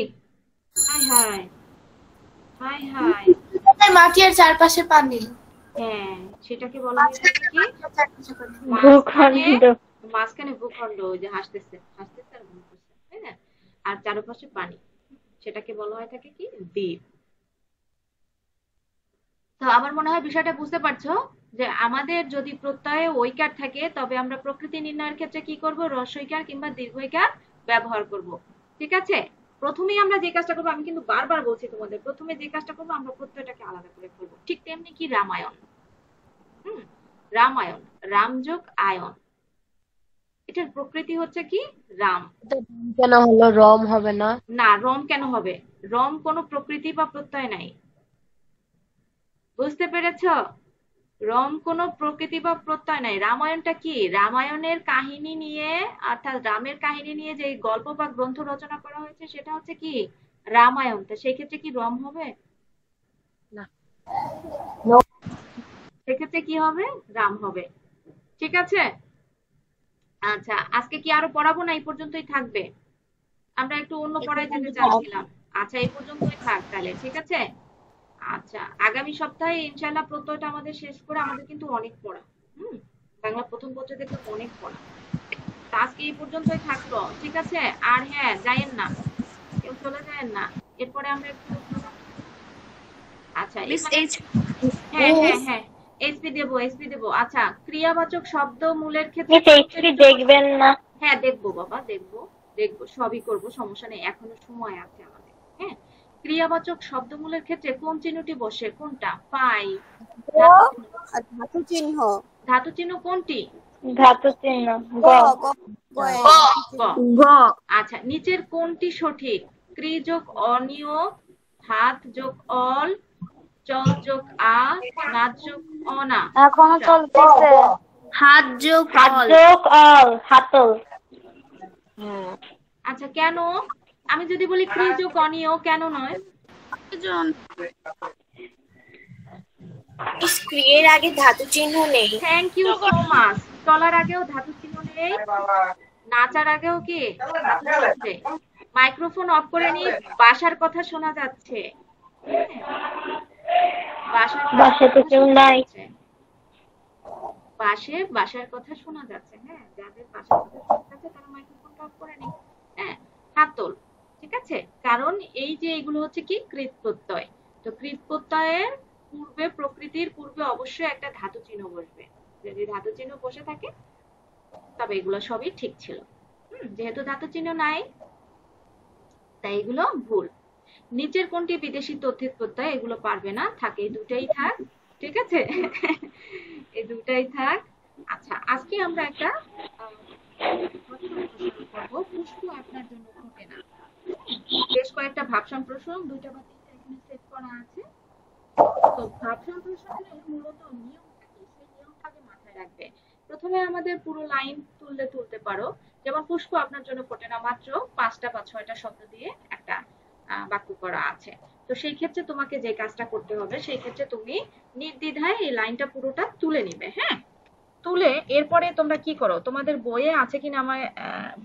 [SPEAKER 2] হাই হাই হাই হাই,
[SPEAKER 1] মাটি আর চারপাশে পানি।
[SPEAKER 2] হ্যাঁ, সেটাকে বলা হয় কি?
[SPEAKER 4] ভূখণ্ড।
[SPEAKER 2] মাঝখানে ভূখণ্ড, ওই যে হাসতেছে হাসতেছে আর বলতেছে, তাই না? আর চারপাশে পানি, সেটাকে বলা হয় থাকে কি? দ্বীপ। তো আমার মনে হয় বিষয়টা বুঝতে পারছো যে আমাদের যদি প্রত্যয়ে ঐকার থাকে তবে আমরা প্রকৃতি নির্ণয়ের ক্ষেত্রে কি করব, হ্রস্বইকার কিংবা দীর্ঘইকার ব্যবহার করব। ঠিক আছে, প্রথমেই আমরা যে কাজটা করবো, আমি কিন্তু বারবার বলছি তোমাদের, প্রথমে যে কাজটা করবো আমরা প্রত্যয়টাকে আলাদা করে করবো। ঠিক তেমনি কি রামায়ণ, রামায়ণ, রাম যোগ আয়ন, এটার প্রকৃতি হচ্ছে কি? রাম।
[SPEAKER 5] কেন হলো রম হবে না?
[SPEAKER 2] না, রম কেন হবে? রম কোনো প্রকৃতি বা প্রত্যয় নাই, বুঝতে পেরেছ? রম কোনো প্রকৃতি বা প্রত্যয় নাই। রামায়ণটা কি? রামায়ণের কাহিনী নিয়ে, অর্থাৎ রামের কাহিনী নিয়ে যে গল্প বা গ্রন্থ রচনা করা হয়েছে সেটা হচ্ছে কি? রামায়ণ। তো সেই ক্ষেত্রে কি রম হবে?
[SPEAKER 5] না।
[SPEAKER 2] সেক্ষেত্রে কি হবে? রাম হবে। ঠিক আছে, আচ্ছা, আজকে কি আরো পড়াবো না এই পর্যন্তই থাকবে? আমরা একটু অন্য পড়ায় যেতে চাচ্ছিলাম। আচ্ছা, এই পর্যন্তই থাক তাহলে, ঠিক আছে? আচ্ছা, আগামী সপ্তাহে ইনশাআল্লাহ প্রত্যয়টা আমাদের শেষ করে, আমাদের কিন্তু অনেক পড়া, বাংলা প্রথম পত্রে দেখলাম অনেক পড়া। তা আজকে এই পর্যন্তই থাকলো, ঠিক আছে? আর হ্যাঁ, যাইয়েন না, কেউ চলে যায়েন না, এরপরে আমরা একটু, আচ্ছা হ্যাঁ হ্যাঁ হ্যাঁ, এসপি দেবো, এসপি দেবো। আচ্ছা, ক্রিয়াবাচক শব্দ মূলের ক্ষেত্রে
[SPEAKER 4] এইচপি দেখবেন না?
[SPEAKER 2] হ্যাঁ দেখবো বাবা, দেখবো দেখবো, সবই করবো, সমস্যা নেই, এখনো সময় আছে আমাদের। হ্যাঁ, ক্রিয়াবাচক শব্দমূলের ক্ষেত্রে কোন চিহ্নটি বসে? কোনটা? পাই,
[SPEAKER 1] ধাতু চিহ্ন।
[SPEAKER 2] ধাতু চিহ্ন কোনটি?
[SPEAKER 4] ধাতু চিহ্ন গ।
[SPEAKER 2] গ। আচ্ছা, নিচের কোনটি সঠিক? ক্রি যোগ অনিয়, হাত যোগ অল, চল যোগ আ, নাচ যোগ অনা।
[SPEAKER 1] এখনো চলতেছে। হাত যোগ
[SPEAKER 4] অল, হাতল।
[SPEAKER 2] আচ্ছা, কেন? আমি যদি বলি ক্রি যোগ অনিয়, কেন নয়?
[SPEAKER 1] ক্রিয়ের আগে ধাতু চিহ্ন নেই।
[SPEAKER 2] Thank you so much. চলার আগেও ধাতু চিহ্ন নেই, নাচার আগেও কি ধাতু চিহ্ন নেই। মাইক্রোফোন অফ করে নি, বাসার কথা শোনা যাচ্ছে।
[SPEAKER 4] বাসাতে কেউ নাই।
[SPEAKER 2] বাসার কথা শোনা যাচ্ছে। হ্যাঁ, যাদের বাসার কথা শোনা যাচ্ছে তারা মাইক্রোফোনটা অফ করে নি। হ্যাঁ, হাতল, ঠিক আছে? কারণ এই যে এগুলো হচ্ছে কি? কৃত প্রত্যয়। তো কৃত প্রত্যয়ের পূর্বে, প্রকৃতির পূর্বে অবশ্যই একটা ধাতু চিহ্ন বসবে। যদি ধাতু চিহ্ন বসে থাকে তবে এগুলো সবই ঠিক ছিল। যেহেতু ধাতু চিহ্ন নাই তাই এগুলো ভুল। নিচের কোনটি বিদেশি তদ্ধিত প্রত্যয়? এগুলো পারবে না, থাকে এই দুটাই থাক, ঠিক আছে? এই দুটাই থাক। আচ্ছা, আজকে আমরা একটা পুষ্প আপনার জন্য ফোটে না, বেশ কয়েকটা ভাব সম্প্রসারণ, 2টা বা 3টা এখানে সেট করা আছে। তো ভাব সম্প্রসারণের মূলত নিয়মটা কি, সেই নিয়মটা আগে মাথায় রাখবে। প্রথমে আমাদের পুরো লাইন তুলতে পারো, যেমন পুষ্প আপনার জন্য ফোটে না, মাত্র 5টা বা 6টা শব্দ দিয়ে একটা বাক্য করা আছে। তো সেই ক্ষেত্রে তোমাকে যে কাজটা করতে হবে, সেই ক্ষেত্রে তুমি নির্দ্বিধায় এই লাইনটা পুরোটা তুলে নিবে। হ্যাঁ, তুলে এরপরে তোমরা কি করো, তোমাদের বইয়ে আছে কিনা, আমার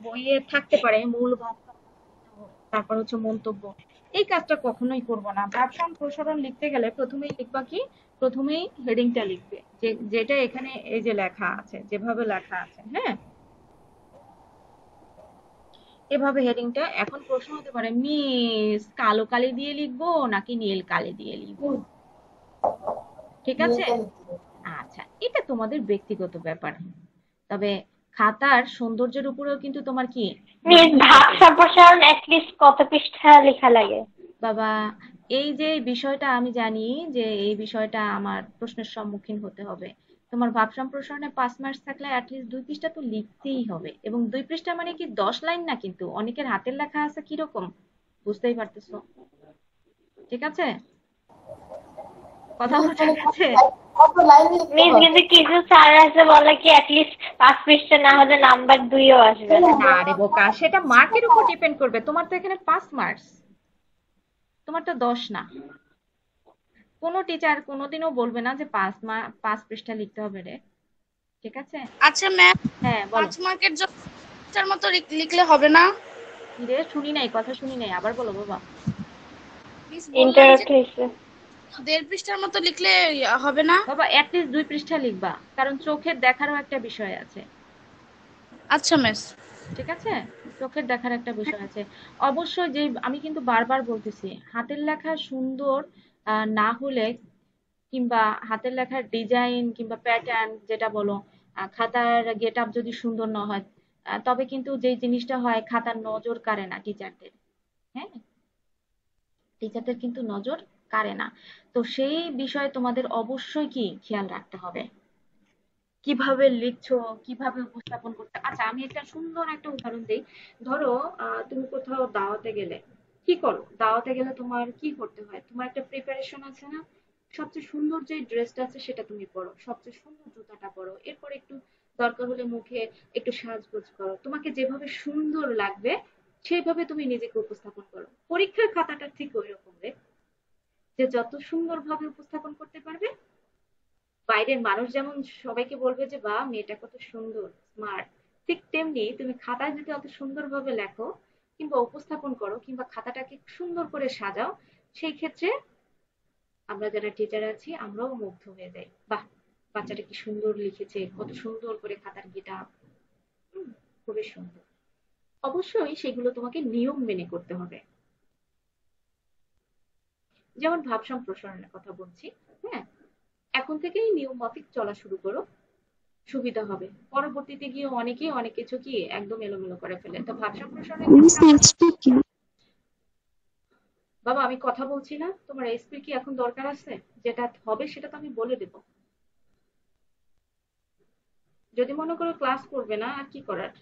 [SPEAKER 2] বইয়ে থাকতে পারে মূল ভাব, তারপর হচ্ছে মন্তব্য। এই কাজটা কখনোই করবো না। ভাব সম্প্রসারণ লিখতে গেলে প্রথমেই লিখবা কি? প্রথমেই হেডিংটা লিখবে, যেটা এখানে এই যে লেখা আছে, যেভাবে লেখা আছে। হ্যাঁ, এভাবে হেডিংটা। এখন প্রশ্ন হতে পারে, মিস কালো কালি দিয়ে লিখবো নাকি নীল কালি দিয়ে লিখবো? ঠিক আছে, আচ্ছা, এটা তোমাদের ব্যক্তিগত ব্যাপার, তবে খাতার সৌন্দর্যের উপরেও কিন্তু তোমার কি
[SPEAKER 4] ভাব সম্প্রসারণ অ্যাটলিস্ট কত পৃষ্ঠা লেখা লাগে?
[SPEAKER 2] বাবা, এই যে বিষয়টা আমি জানি যে এই বিষয়টা আমার প্রশ্নের সম্মুখীন হতে হবে। তোমার ভাব সম্প্রসারণে 5 মার্কস থাকলে অ্যাটলিস্ট 2 পৃষ্ঠা তো লিখতেই হবে, এবং 2 পৃষ্ঠা মানে কি 10 লাইন না, কিন্তু অনেকের হাতের লেখা আছে কিরকম, বুঝতেই পারতেছো? ঠিক আছে? কথা বোঝা গেছে?
[SPEAKER 4] মিস কিন্তু কিছু স্যার আছে বলে কি অ্যাটলিস্ট 5 পৃষ্ঠা না হলে নাম্বার 2ও আসবে না।
[SPEAKER 2] না রে বোকা, সেটা মার্কের উপর ডিপেন্ড করবে। তোমার তো এখানে 5 মার্কস, তোমার তো 10 না। কোনো টিচার কোনোদিনও বলবে না যে 5 পৃষ্ঠা লিখতে হবে রে। ঠিক আছে?
[SPEAKER 1] আচ্ছা ম্যাম,
[SPEAKER 2] হ্যাঁ বলো।
[SPEAKER 1] 5 মার্কের জন্য পৃষ্ঠার মতো লিখলে হবে না?
[SPEAKER 2] কি রে, শুনি নাই, কথা শুনি নাই, আবার বলো বাবা।
[SPEAKER 1] মিস বললেন যে
[SPEAKER 4] ইন্টারাপ্ট হয়েছে।
[SPEAKER 1] 1.5 পৃষ্ঠার মতো লিখলে হবে না?
[SPEAKER 2] বাবা অ্যাটলিস্ট 2 পৃষ্ঠা লিখবা, কারণ চোখের দেখারও একটা বিষয় আছে।
[SPEAKER 1] আচ্ছা মিস।
[SPEAKER 2] ঠিক আছে? চোখের দেখার একটা বিষয় আছে। অবশ্যই যে আমি কিন্তু বারবার বলতেছি, হাতের লেখা সুন্দর না হলে, কিংবা হাতের লেখার ডিজাইন কিংবা প্যাটার্ন যেটা বলো, খাতার গেট আপ যদি সুন্দর না হয়, তবে কিন্তু যেই জিনিসটা হয়, খাতার নজর কাড়ে না টিচারদের। হ্যাঁ, টিচারদের কিন্তু নজর কাড়ে না। তো সেই বিষয়ে তোমাদের অবশ্যই কি খেয়াল রাখতে হবে, কিভাবে লিখছো, কিভাবে উপস্থাপন করতে। আচ্ছা আমি একটা সুন্দর একটা উদাহরণ দিই। ধরো তুমি কোথাও দাওয়াতে গেলে, কি করো? দাওয়াতে গেলে তোমার কি করতে হয়? তোমার একটা প্রিপারেশন আছে না? সবচেয়ে সুন্দর যে ড্রেসটা আছে সেটা তুমি পরো, সবচেয়ে সুন্দর জুতাটা পরো, এরপর একটু দরকার হলে মুখে একটু সাজগোজ করো, তোমাকে যেভাবে সুন্দর লাগবে সেইভাবে তুমি নিজেকে উপস্থাপন করো। পরীক্ষার খাতাটা ঠিক ওই রকম রে, যে যত সুন্দরভাবে উপস্থাপন করতে পারবে, বাইরের মানুষ যেমন সবাইকে বলবে যে বাহ মেয়েটা কত সুন্দর, স্মার্ট, ঠিক তেমনি তুমি খাতায় যদি অত সুন্দরভাবে লেখো কিংবা উপস্থাপন করো কিংবা খাতাটাকে সুন্দর করে সাজাও, সেই ক্ষেত্রে আমরা যারা টিচার আছি আমরাও মুগ্ধ হয়ে যাই। বাহ, বাচ্চাটা কি সুন্দর লিখেছে, কত সুন্দর করে খাতার গেটা, খুবই সুন্দর। অবশ্যই সেগুলো তোমাকে নিয়ম মেনে করতে হবে। যেমন ভাব সম্প্রসারণের কথা বলছি, হ্যাঁ, এখন থেকেই নিয়ম মাফিক চলা শুরু করো, সুবিধা হবে। পরবর্তীতে গিয়ে অনেকেই অনেক কিছু কি একদম এলোমেলো করে ফেলে। তো ভাব সম্প্রসারণের বাবা আমি কথা বলছি না, তোমার এসপি কি এখন দরকার আছে? যেটা হবে সেটা তো আমি বলে দেব। যদি মনে করো ক্লাস করবে না, আর কি করার?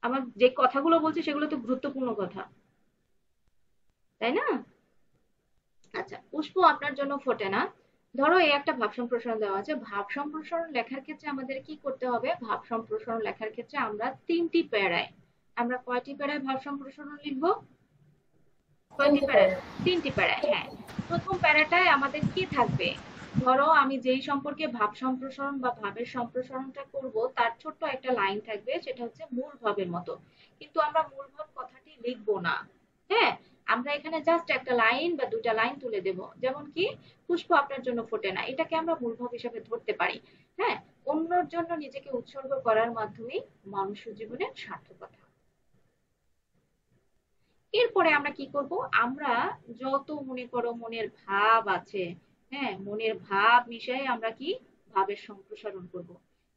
[SPEAKER 2] আমার যে কথাগুলো বলছি সেগুলো তো গুরুত্বপূর্ণ কথা, তাই না? আচ্ছা, পুষ্প আপনার জন্য ফোটে না। ধরো এই একটা ভাব সম্প্রসারণ দেওয়া আছে। ভাব সম্প্রসারণ লেখার ক্ষেত্রে আমাদের কি করতে হবে? ভাব সম্প্রসারণ লেখার ক্ষেত্রে আমরা 3টি প্যারায়, আমরা কয়টি প্যারায় ভাব সম্প্রসারণ লিখবো? কয়টি প্যারায়? 3টি প্যারায়। হ্যাঁ, প্রথম প্যারাটায় আমাদের কি থাকবে? ধরো আমি যেই সম্পর্কে ভাব সম্প্রসারণ বা ভাবের সম্প্রসারণটা করব, তার ছোট্ট একটা লাইন থাকবে, সেটা হচ্ছে মূল ভাবের মতো। কিন্তু আমরা মূল ভাব কথাটি লিখবো না। হ্যাঁ, আমরা এখানে জাস্ট একটা লাইন বা দুটা লাইন তুলে দেব। যেমন কি পুষ্প আপনার জন্য ফোটে না, এটাকে আমরা মূল ভাব হিসাবে ধরতে পারি। হ্যাঁ, অন্যর জন্য নিজেকে উৎসর্গ করার মাধ্যমেই মানুষের জীবনের সার্থকতা। এরপরে আমরা কি করব? আমরা যত মনে করো মনের ভাব আছে, হ্যাঁ, মনের ভাব মিশাই আমরা কি ভাবের সম্প্রসারণ করব।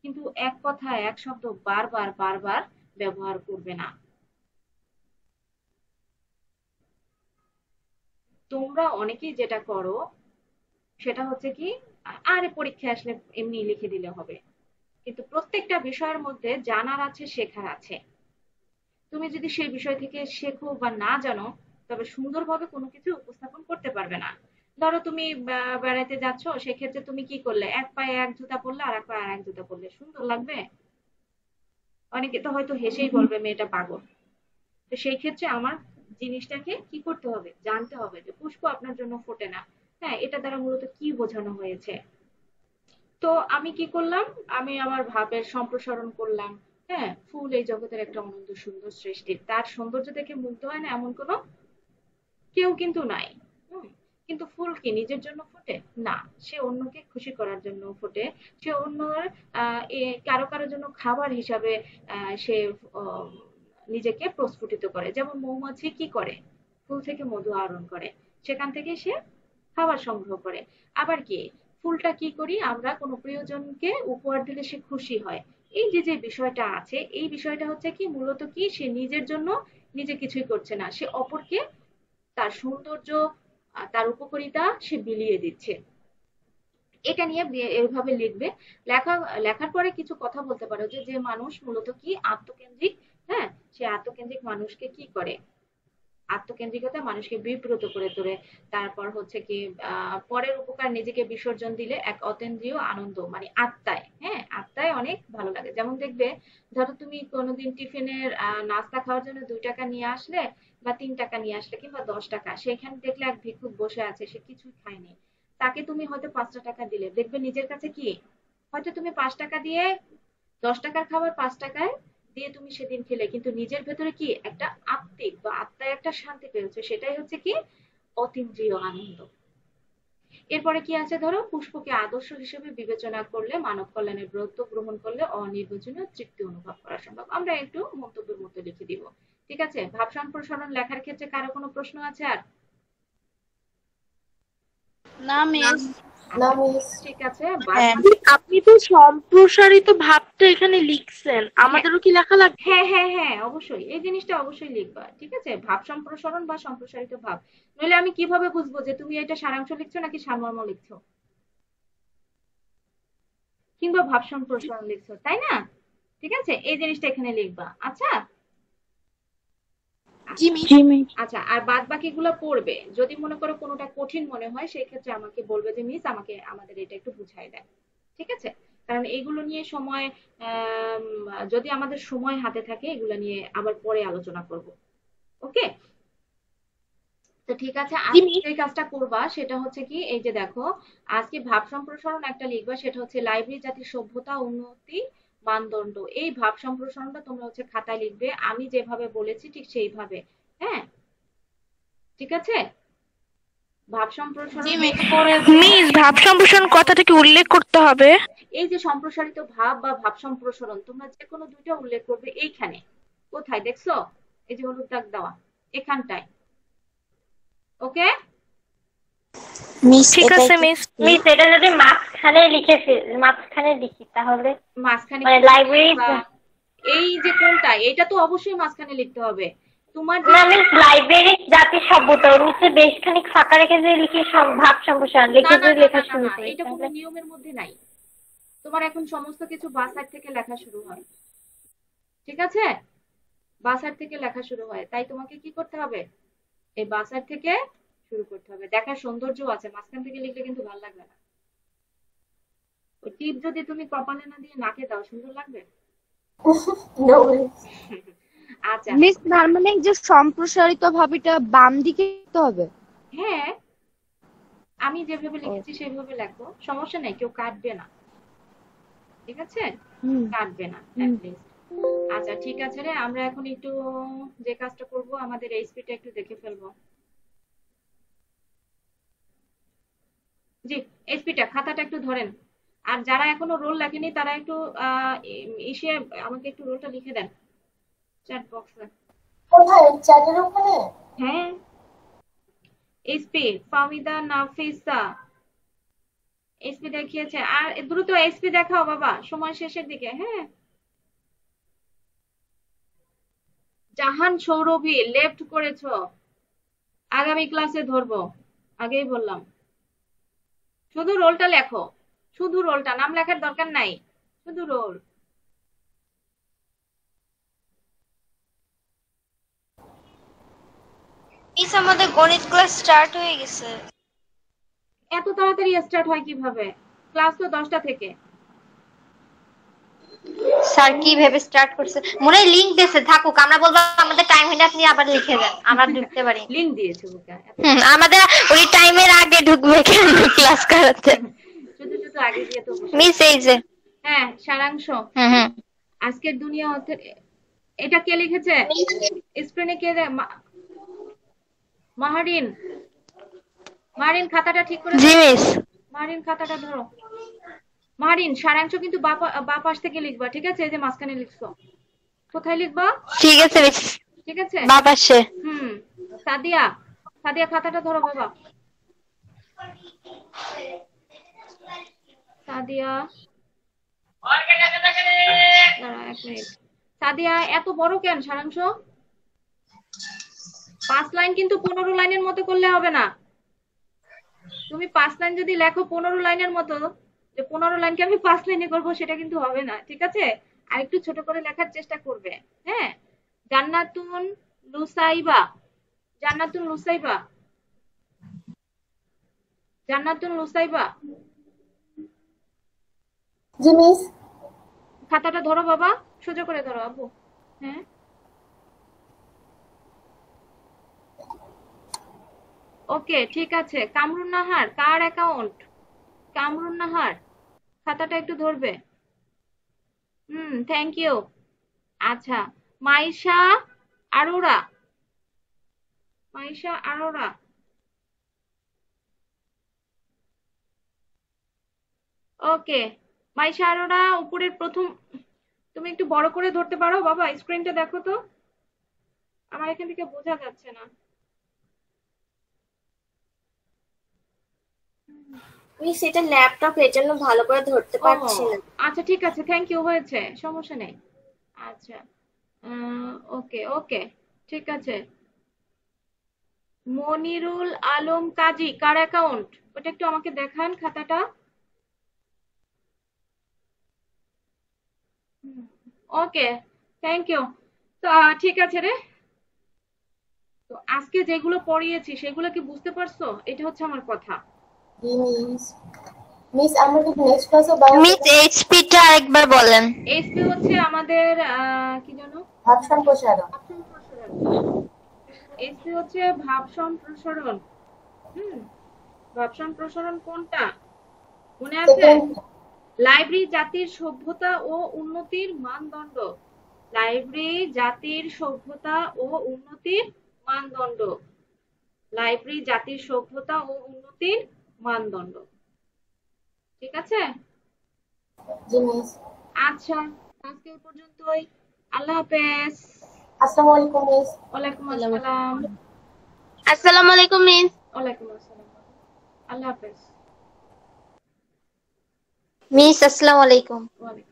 [SPEAKER 2] কিন্তু এক কথা এক শব্দ বারবার বারবার ব্যবহার করবে না। তোমরা অনেকেই যেটা করো সেটা হচ্ছে কি, আরে পরীক্ষায় আসলে এমনি লিখে দিলে হবে। কিন্তু প্রত্যেকটা বিষয়ের মধ্যে জানার আছে, শেখার আছে। তুমি যদি সেই বিষয় থেকে শেখো বা না জানো, তবে সুন্দরভাবে কোনো কিছু উপস্থাপন করতে পারবে না। ধরো তুমি বেড়াইতে যাচ্ছ, সেক্ষেত্রে তুমি কি করলে? এক পায়ে এক জুতা পরলে আর এক পায়ে আর এক জুতা পরলে সুন্দর লাগবে? অনেকে তো হয়তো হেসেই বলবে মেয়েটা পাগল। তো সেই ক্ষেত্রে আমার জিনিসটাকে কি করতে হবে? জানতে হবে যে পুষ্প আপনার জন্য ফোটে না, হ্যাঁ, এটা দ্বারা মূলত কি বোঝানো হয়েছে। তো আমি কি করলাম? আমি আমার ভাবের সম্প্রসারণ করলাম। হ্যাঁ, ফুল এই জগতের একটা অনন্ত সুন্দর সৃষ্টি, তার সৌন্দর্য দেখে মুগ্ধ হয় না এমন কোনো কেউ কিন্তু নাই। হুম, কিন্তু ফুল কি নিজের জন্য ফোটে না, সে অন্যকে খুশি করার জন্য ফোটে। সে অন্যর কারো কারোর জন্য খাবার হিসাবে সে আহ, নিজেকে প্রস্ফুটিত করে। যেমন মৌমাছি কি করে? ফুল থেকে মধু আহরণ করে, সেখান থেকে সে খাবার সংগ্রহ করে। আবার কি ফুলটা কি করি আমরা? কোনো প্রিয়জনকে উপহার দিলে সে খুশি হয়। এই যে যে বিষয়টা আছে, এই বিষয়টা হচ্ছে কি মূলত কি, সে নিজের জন্য নিজে কিছুই করছে না, সে অপরকে তার সৌন্দর্য তার উপকারিতা সে বিলিয়ে দিচ্ছে। এটা নিয়ে এভাবে লিখবে। লেখা লেখার পরে কিছু কথা বলতে পারো যে যে মানুষ মূলত কি আত্মকেন্দ্রিক, হ্যাঁ, সে আত্মকেন্দ্রিক মানুষকে কি করে? আত্মকেন্দ্রিকতা মানুষকে বিব্রত করে তোলে। তারপর হচ্ছে কি পরের উপকার নিজেকে বিসর্জন দিলে এক অতীন্দ্রিয় আনন্দ, মানে আত্মায়, হ্যাঁ আত্মায় অনেক ভালো লাগে। যেমন দেখবে, ধরো তুমি কোনোদিন টিফিনের নাস্তা খাওয়ার জন্য 2 টাকা নিয়ে আসলে বা 3 টাকা নিয়ে আসলে কিংবা 10 টাকা, সেখানে দেখলে এক ভিক্ষুক বসে আছে, সে কিছুই খায়নি, তাকে তুমি হয়তো 5টা টাকা দিলে, দেখবে নিজের কাছে কি, হয়তো তুমি 5 টাকা দিয়ে 10 টাকার খাবার 5 টাকায় দিয়ে তুমি সেদিন খেলে, কিন্তু নিজের ভেতরে কি একটা আত্মিক বা আত্মায় একটা শান্তি পেয়েছে, সেটাই হচ্ছে কি অতীন্দ্রিয় আনন্দ। এরপরে কি আছে, ধরো পুষ্পকে আদর্শ হিসেবে বিবেচনা করলে মানব কল্যাণের ব্রত গ্রহণ করলে অনির্বচনীয় তৃপ্তি অনুভব করা সম্ভব। আমরা একটু মন্তব্যের মতো লিখে দিব, ঠিক আছে? ভাব সম্প্রসারণ লেখার ক্ষেত্রে কারো কোনো প্রশ্ন আছে আর?
[SPEAKER 1] না মিস।
[SPEAKER 5] না মিস।
[SPEAKER 2] ঠিক আছে,
[SPEAKER 1] হ্যাঁ।
[SPEAKER 3] আপনি তো সম্প্রসারিত ভাবটা এখানে লিখছেন, আমাদেরও কি লেখা লাগবে?
[SPEAKER 2] হ্যাঁ হ্যাঁ হ্যাঁ অবশ্যই এই জিনিসটা অবশ্যই লিখবা, ঠিক আছে? ভাব সম্প্রসারণ বা সম্প্রসারিত ভাব, নইলে আমি কিভাবে বুঝবো যে তুমি এটা সারাংশ লিখছো নাকি সারমর্ম লিখছো কিংবা ভাব সম্প্রসারণ লিখছো, তাই না? ঠিক আছে, এই জিনিসটা এখানে লিখবা। আচ্ছা
[SPEAKER 1] জি মিস।
[SPEAKER 2] আচ্ছা, আর বাদ বাকিগুলো পড়বে, যদি মনে করো কোনোটা কঠিন মনে হয় সেই ক্ষেত্রে আমাকে বলবে যে মিস আমাদের এটা একটু বুঝাই দেয়, ঠিক আছে? কারণ এগুলো নিয়ে সময়, যদি আমাদের সময় হাতে থাকে এগুলো নিয়ে আবার পরে আলোচনা করব। ওকে, তো ঠিক আছে, আজকে যে কাজটা করবা সেটা হচ্ছে কি, এই যে দেখো, আজকে ভাব সম্প্রসারণ একটা লিখবা, সেটা হচ্ছে লাইব্রেরি জাতির সভ্যতা উন্নতি মানদণ্ড। এই ভাব সম্প্রসারণটা তোমরা হচ্ছে খাতায় লিখবে, আমি যেভাবে বলেছি ঠিক সেইভাবে। হ্যাঁ, ঠিক আছে? ভাব সম্প্রসারণ
[SPEAKER 3] মিস, ভাব সম্প্রসারণ কথাটা কি উল্লেখ করতে হবে?
[SPEAKER 2] এই যে সম্প্রসারিত ভাব বা ভাব সম্প্রসারণ, তোমরা যে কোনো দুইটা উল্লেখ করবে এইখানে। কোথায় দেখছো? এই যে হলুদ দাগ দেওয়া এখানটায়। ওকে
[SPEAKER 5] মিস
[SPEAKER 3] ঠিক আছে মিস।
[SPEAKER 4] মিস এটা যদি মাঝখানে লিখি তাহলে
[SPEAKER 2] মাঝখানে
[SPEAKER 4] মানে লাইব্রেরি,
[SPEAKER 2] এই যে কোনটা, এটা তো অবশ্যই মাঝখানে লিখতে হবে। তোমার
[SPEAKER 4] না মিস লাইব্রেরি জাতির সভ্যতা ওর নিচে বেশ খানিক ফাঁকা রেখে যে লিখি ভাব সম্প্রসারণ লিখে যে লেখা শুরু করি,
[SPEAKER 2] এটা কোনো নিয়মের মধ্যে নাই। তোমার এখন সমস্ত কিছু বাঁ সাইড থেকে লেখা শুরু হয়, ঠিক আছে? বাঁ সাইড থেকে লেখা শুরু হয়, তাই তোমাকে কি করতে হবে, এই বাঁ সাইড থেকে শুরু করতে হবে। দেখার সৌন্দর্য আছে, মাঝখান থেকে লিখলে কিন্তু ভালো লাগবে না। ওই টিপ যদি তুমি কপালে না দিয়ে নাকে দাও, সুন্দর লাগবে?
[SPEAKER 5] No miss.
[SPEAKER 2] আচ্ছা
[SPEAKER 1] মিস তার মানে এই যে সম্প্রসারিত ভাবিটা বাম দিকে লিখতে হবে?
[SPEAKER 2] হ্যাঁ, আমি যেভাবে লিখেছি সেভাবে লেখো, সমস্যা নেই, কেউ কাটবে না, ঠিক আছে? কাটবে না at least। আচ্ছা ঠিক আছে রে, আমরা এখন একটু যে কাজটা করব, আমাদের এইচপিটা একটু দেখে ফেলবো। জি, এইচপিটা খাতাটা একটু ধরেন, আর যারা এখনো রোল লেখেনি তারা একটু এসে আমাকে একটু রোলটা লিখে দেন চ্যাট বক্সে।
[SPEAKER 5] কোথায়, চ্যাটের ওখানে?
[SPEAKER 2] হ্যাঁ, এইচপি ফামিদা নাফিসা এসপি দেখিয়েছে, আর দ্রুত এসপি দেখাও বাবা, সময় শেষের দিকে। হ্যাঁ, জাহান সৌরভী লেফট করেছো, আগামী ক্লাসে ধরবো, আগেই বললাম। শুধু রোলটা লেখো, শুধু রোলটা, নাম লেখার দরকার নাই, শুধু রোল।
[SPEAKER 6] মিস আমাদের গণিত ক্লাস স্টার্ট হয়ে গেছে।
[SPEAKER 2] এত তাড়াতাড়ি স্টার্ট হয় কিভাবে? ক্লাস তো 10টা থেকে।
[SPEAKER 6] স্যার কি ভেবে স্টার্ট করছে, মনে হয় লিংক দিয়েছে, থাকুক, আমরা বলবো আমাদের টাইম হলে আপনি আবার লিখে দেন, আমরা ঢুকতে পারি।
[SPEAKER 2] লিংক দিয়েছে বুকা,
[SPEAKER 6] আমাদের ওই টাইমের আগে ঢুকবে কেন ক্লাস করাতে?
[SPEAKER 2] শুধু শুধু আগে দিয়ে তো
[SPEAKER 6] মিস এই যে
[SPEAKER 2] হ্যাঁ সারাংশ, আজকের দুনিয়া এটা কে লিখেছে? স্ক্রিনে কে? মাহারিন, মাহারিন খাতাটা ঠিক করে,
[SPEAKER 6] জি মিস।
[SPEAKER 2] মাহারিন খাতাটা ধরো। মাহারিন সারাংশ কিন্তু বা পাশ থেকে লিখবা, ঠিক আছে? এই যে মাঝখানে লিখছো, কোথায় লিখবা?
[SPEAKER 6] ঠিক আছে মিস,
[SPEAKER 2] ঠিক আছে
[SPEAKER 6] বাপ আসে।
[SPEAKER 2] সাদিয়া, সাদিয়া খাতাটা ধরো বাবা। সাদিয়া, দাঁড়া 1 মিনিট। সাদিয়া এত বড় কেন সারাংশ? 5 লাইন কিন্তু 15 লাইনের মতো করলে হবে না। তুমি 5 লাইন যদি লেখো 15 লাইনের মতো, যে 15 লাইনকে আমি 5 লাইনে করবো, সেটা কিন্তু হবে না, ঠিক আছে? আর একটু ছোট করে লেখার চেষ্টা করবে। হ্যাঁ, জান্নাতুন লুসাইবা, জান্নাতুল নুসাইবা, জান্নাতুল নুসাইবা,
[SPEAKER 5] জি মিস।
[SPEAKER 2] খাতাটা ধরো বাবা, সোজা করে ধরো আপু। হ্যাঁ, ওকে ঠিক আছে। কামরুন নাহার, কার অ্যাকাউন্ট? কামরুন নাহার, খাতাটা একটু ধরবে। Thank you. আচ্ছা, মাইশা আরোরা, মাইশা আরোরা, ওকে। মাইশা আরোরা, উপরের প্রথম, তুমি একটু বড় করে ধরতে পারো বাবা? স্ক্রিনটা দেখো তো, আমার এখান থেকে বোঝা যাচ্ছে না।
[SPEAKER 5] মিস এটা ল্যাপটপ, এর জন্য ভালো করে ধরতে পারছি না।
[SPEAKER 2] আচ্ছা ঠিক আছে, থ্যাংক ইউ, হয়েছে, সমস্যা নেই। আচ্ছা, ওকে ওকে, ঠিক আছে। মনিরুল আলম কাজী, কার অ্যাকাউন্ট? ওটা একটু আমাকে দেখান খাতাটা। ওকে, থ্যাংক ইউ। তো ঠিক আছে রে। তো আজকে যেগুলো পড়িয়েছি সেগুলো কি বুঝতে পারছো? এটা হচ্ছে আমার কথা।
[SPEAKER 5] জি মিস। মিস আমরা কি নেক্সট ক্লাসে বাংলা
[SPEAKER 6] মিস এইচপিটা আরেকবার বলেন।
[SPEAKER 2] এইচপি হচ্ছে আমাদের কি জানো,
[SPEAKER 5] ভাব সম্প্রসারণ।
[SPEAKER 2] এইচপি হচ্ছে ভাব সম্প্রসারণ। ভাব সম্প্রসারণ কোনটা মনে আছে?
[SPEAKER 5] সেকেন্ড।
[SPEAKER 2] লাইব্রেরি জাতির সভ্যতা ও উন্নতির মানদণ্ড। লাইব্রেরি জাতির সভ্যতা ও উন্নতির মানদণ্ড। লাইব্রেরি জাতির সভ্যতা ও উন্নতির মানদণ্ড। ঠিক আছে?
[SPEAKER 5] জি মিস।
[SPEAKER 2] আচ্ছা, আজকে এই পর্যন্তই। আল্লাহ হাফেজ।
[SPEAKER 5] আসসালামু আলাইকুম মিস।
[SPEAKER 2] ওয়ালাইকুম আসসালাম।
[SPEAKER 3] আসসালামু আলাইকুম মিস।
[SPEAKER 2] ওয়ালাইকুম আসসালাম। আল্লাহ হাফেজ।
[SPEAKER 6] মিস আসসালামু আলাইকুম।
[SPEAKER 2] ওয়ালাইকুম।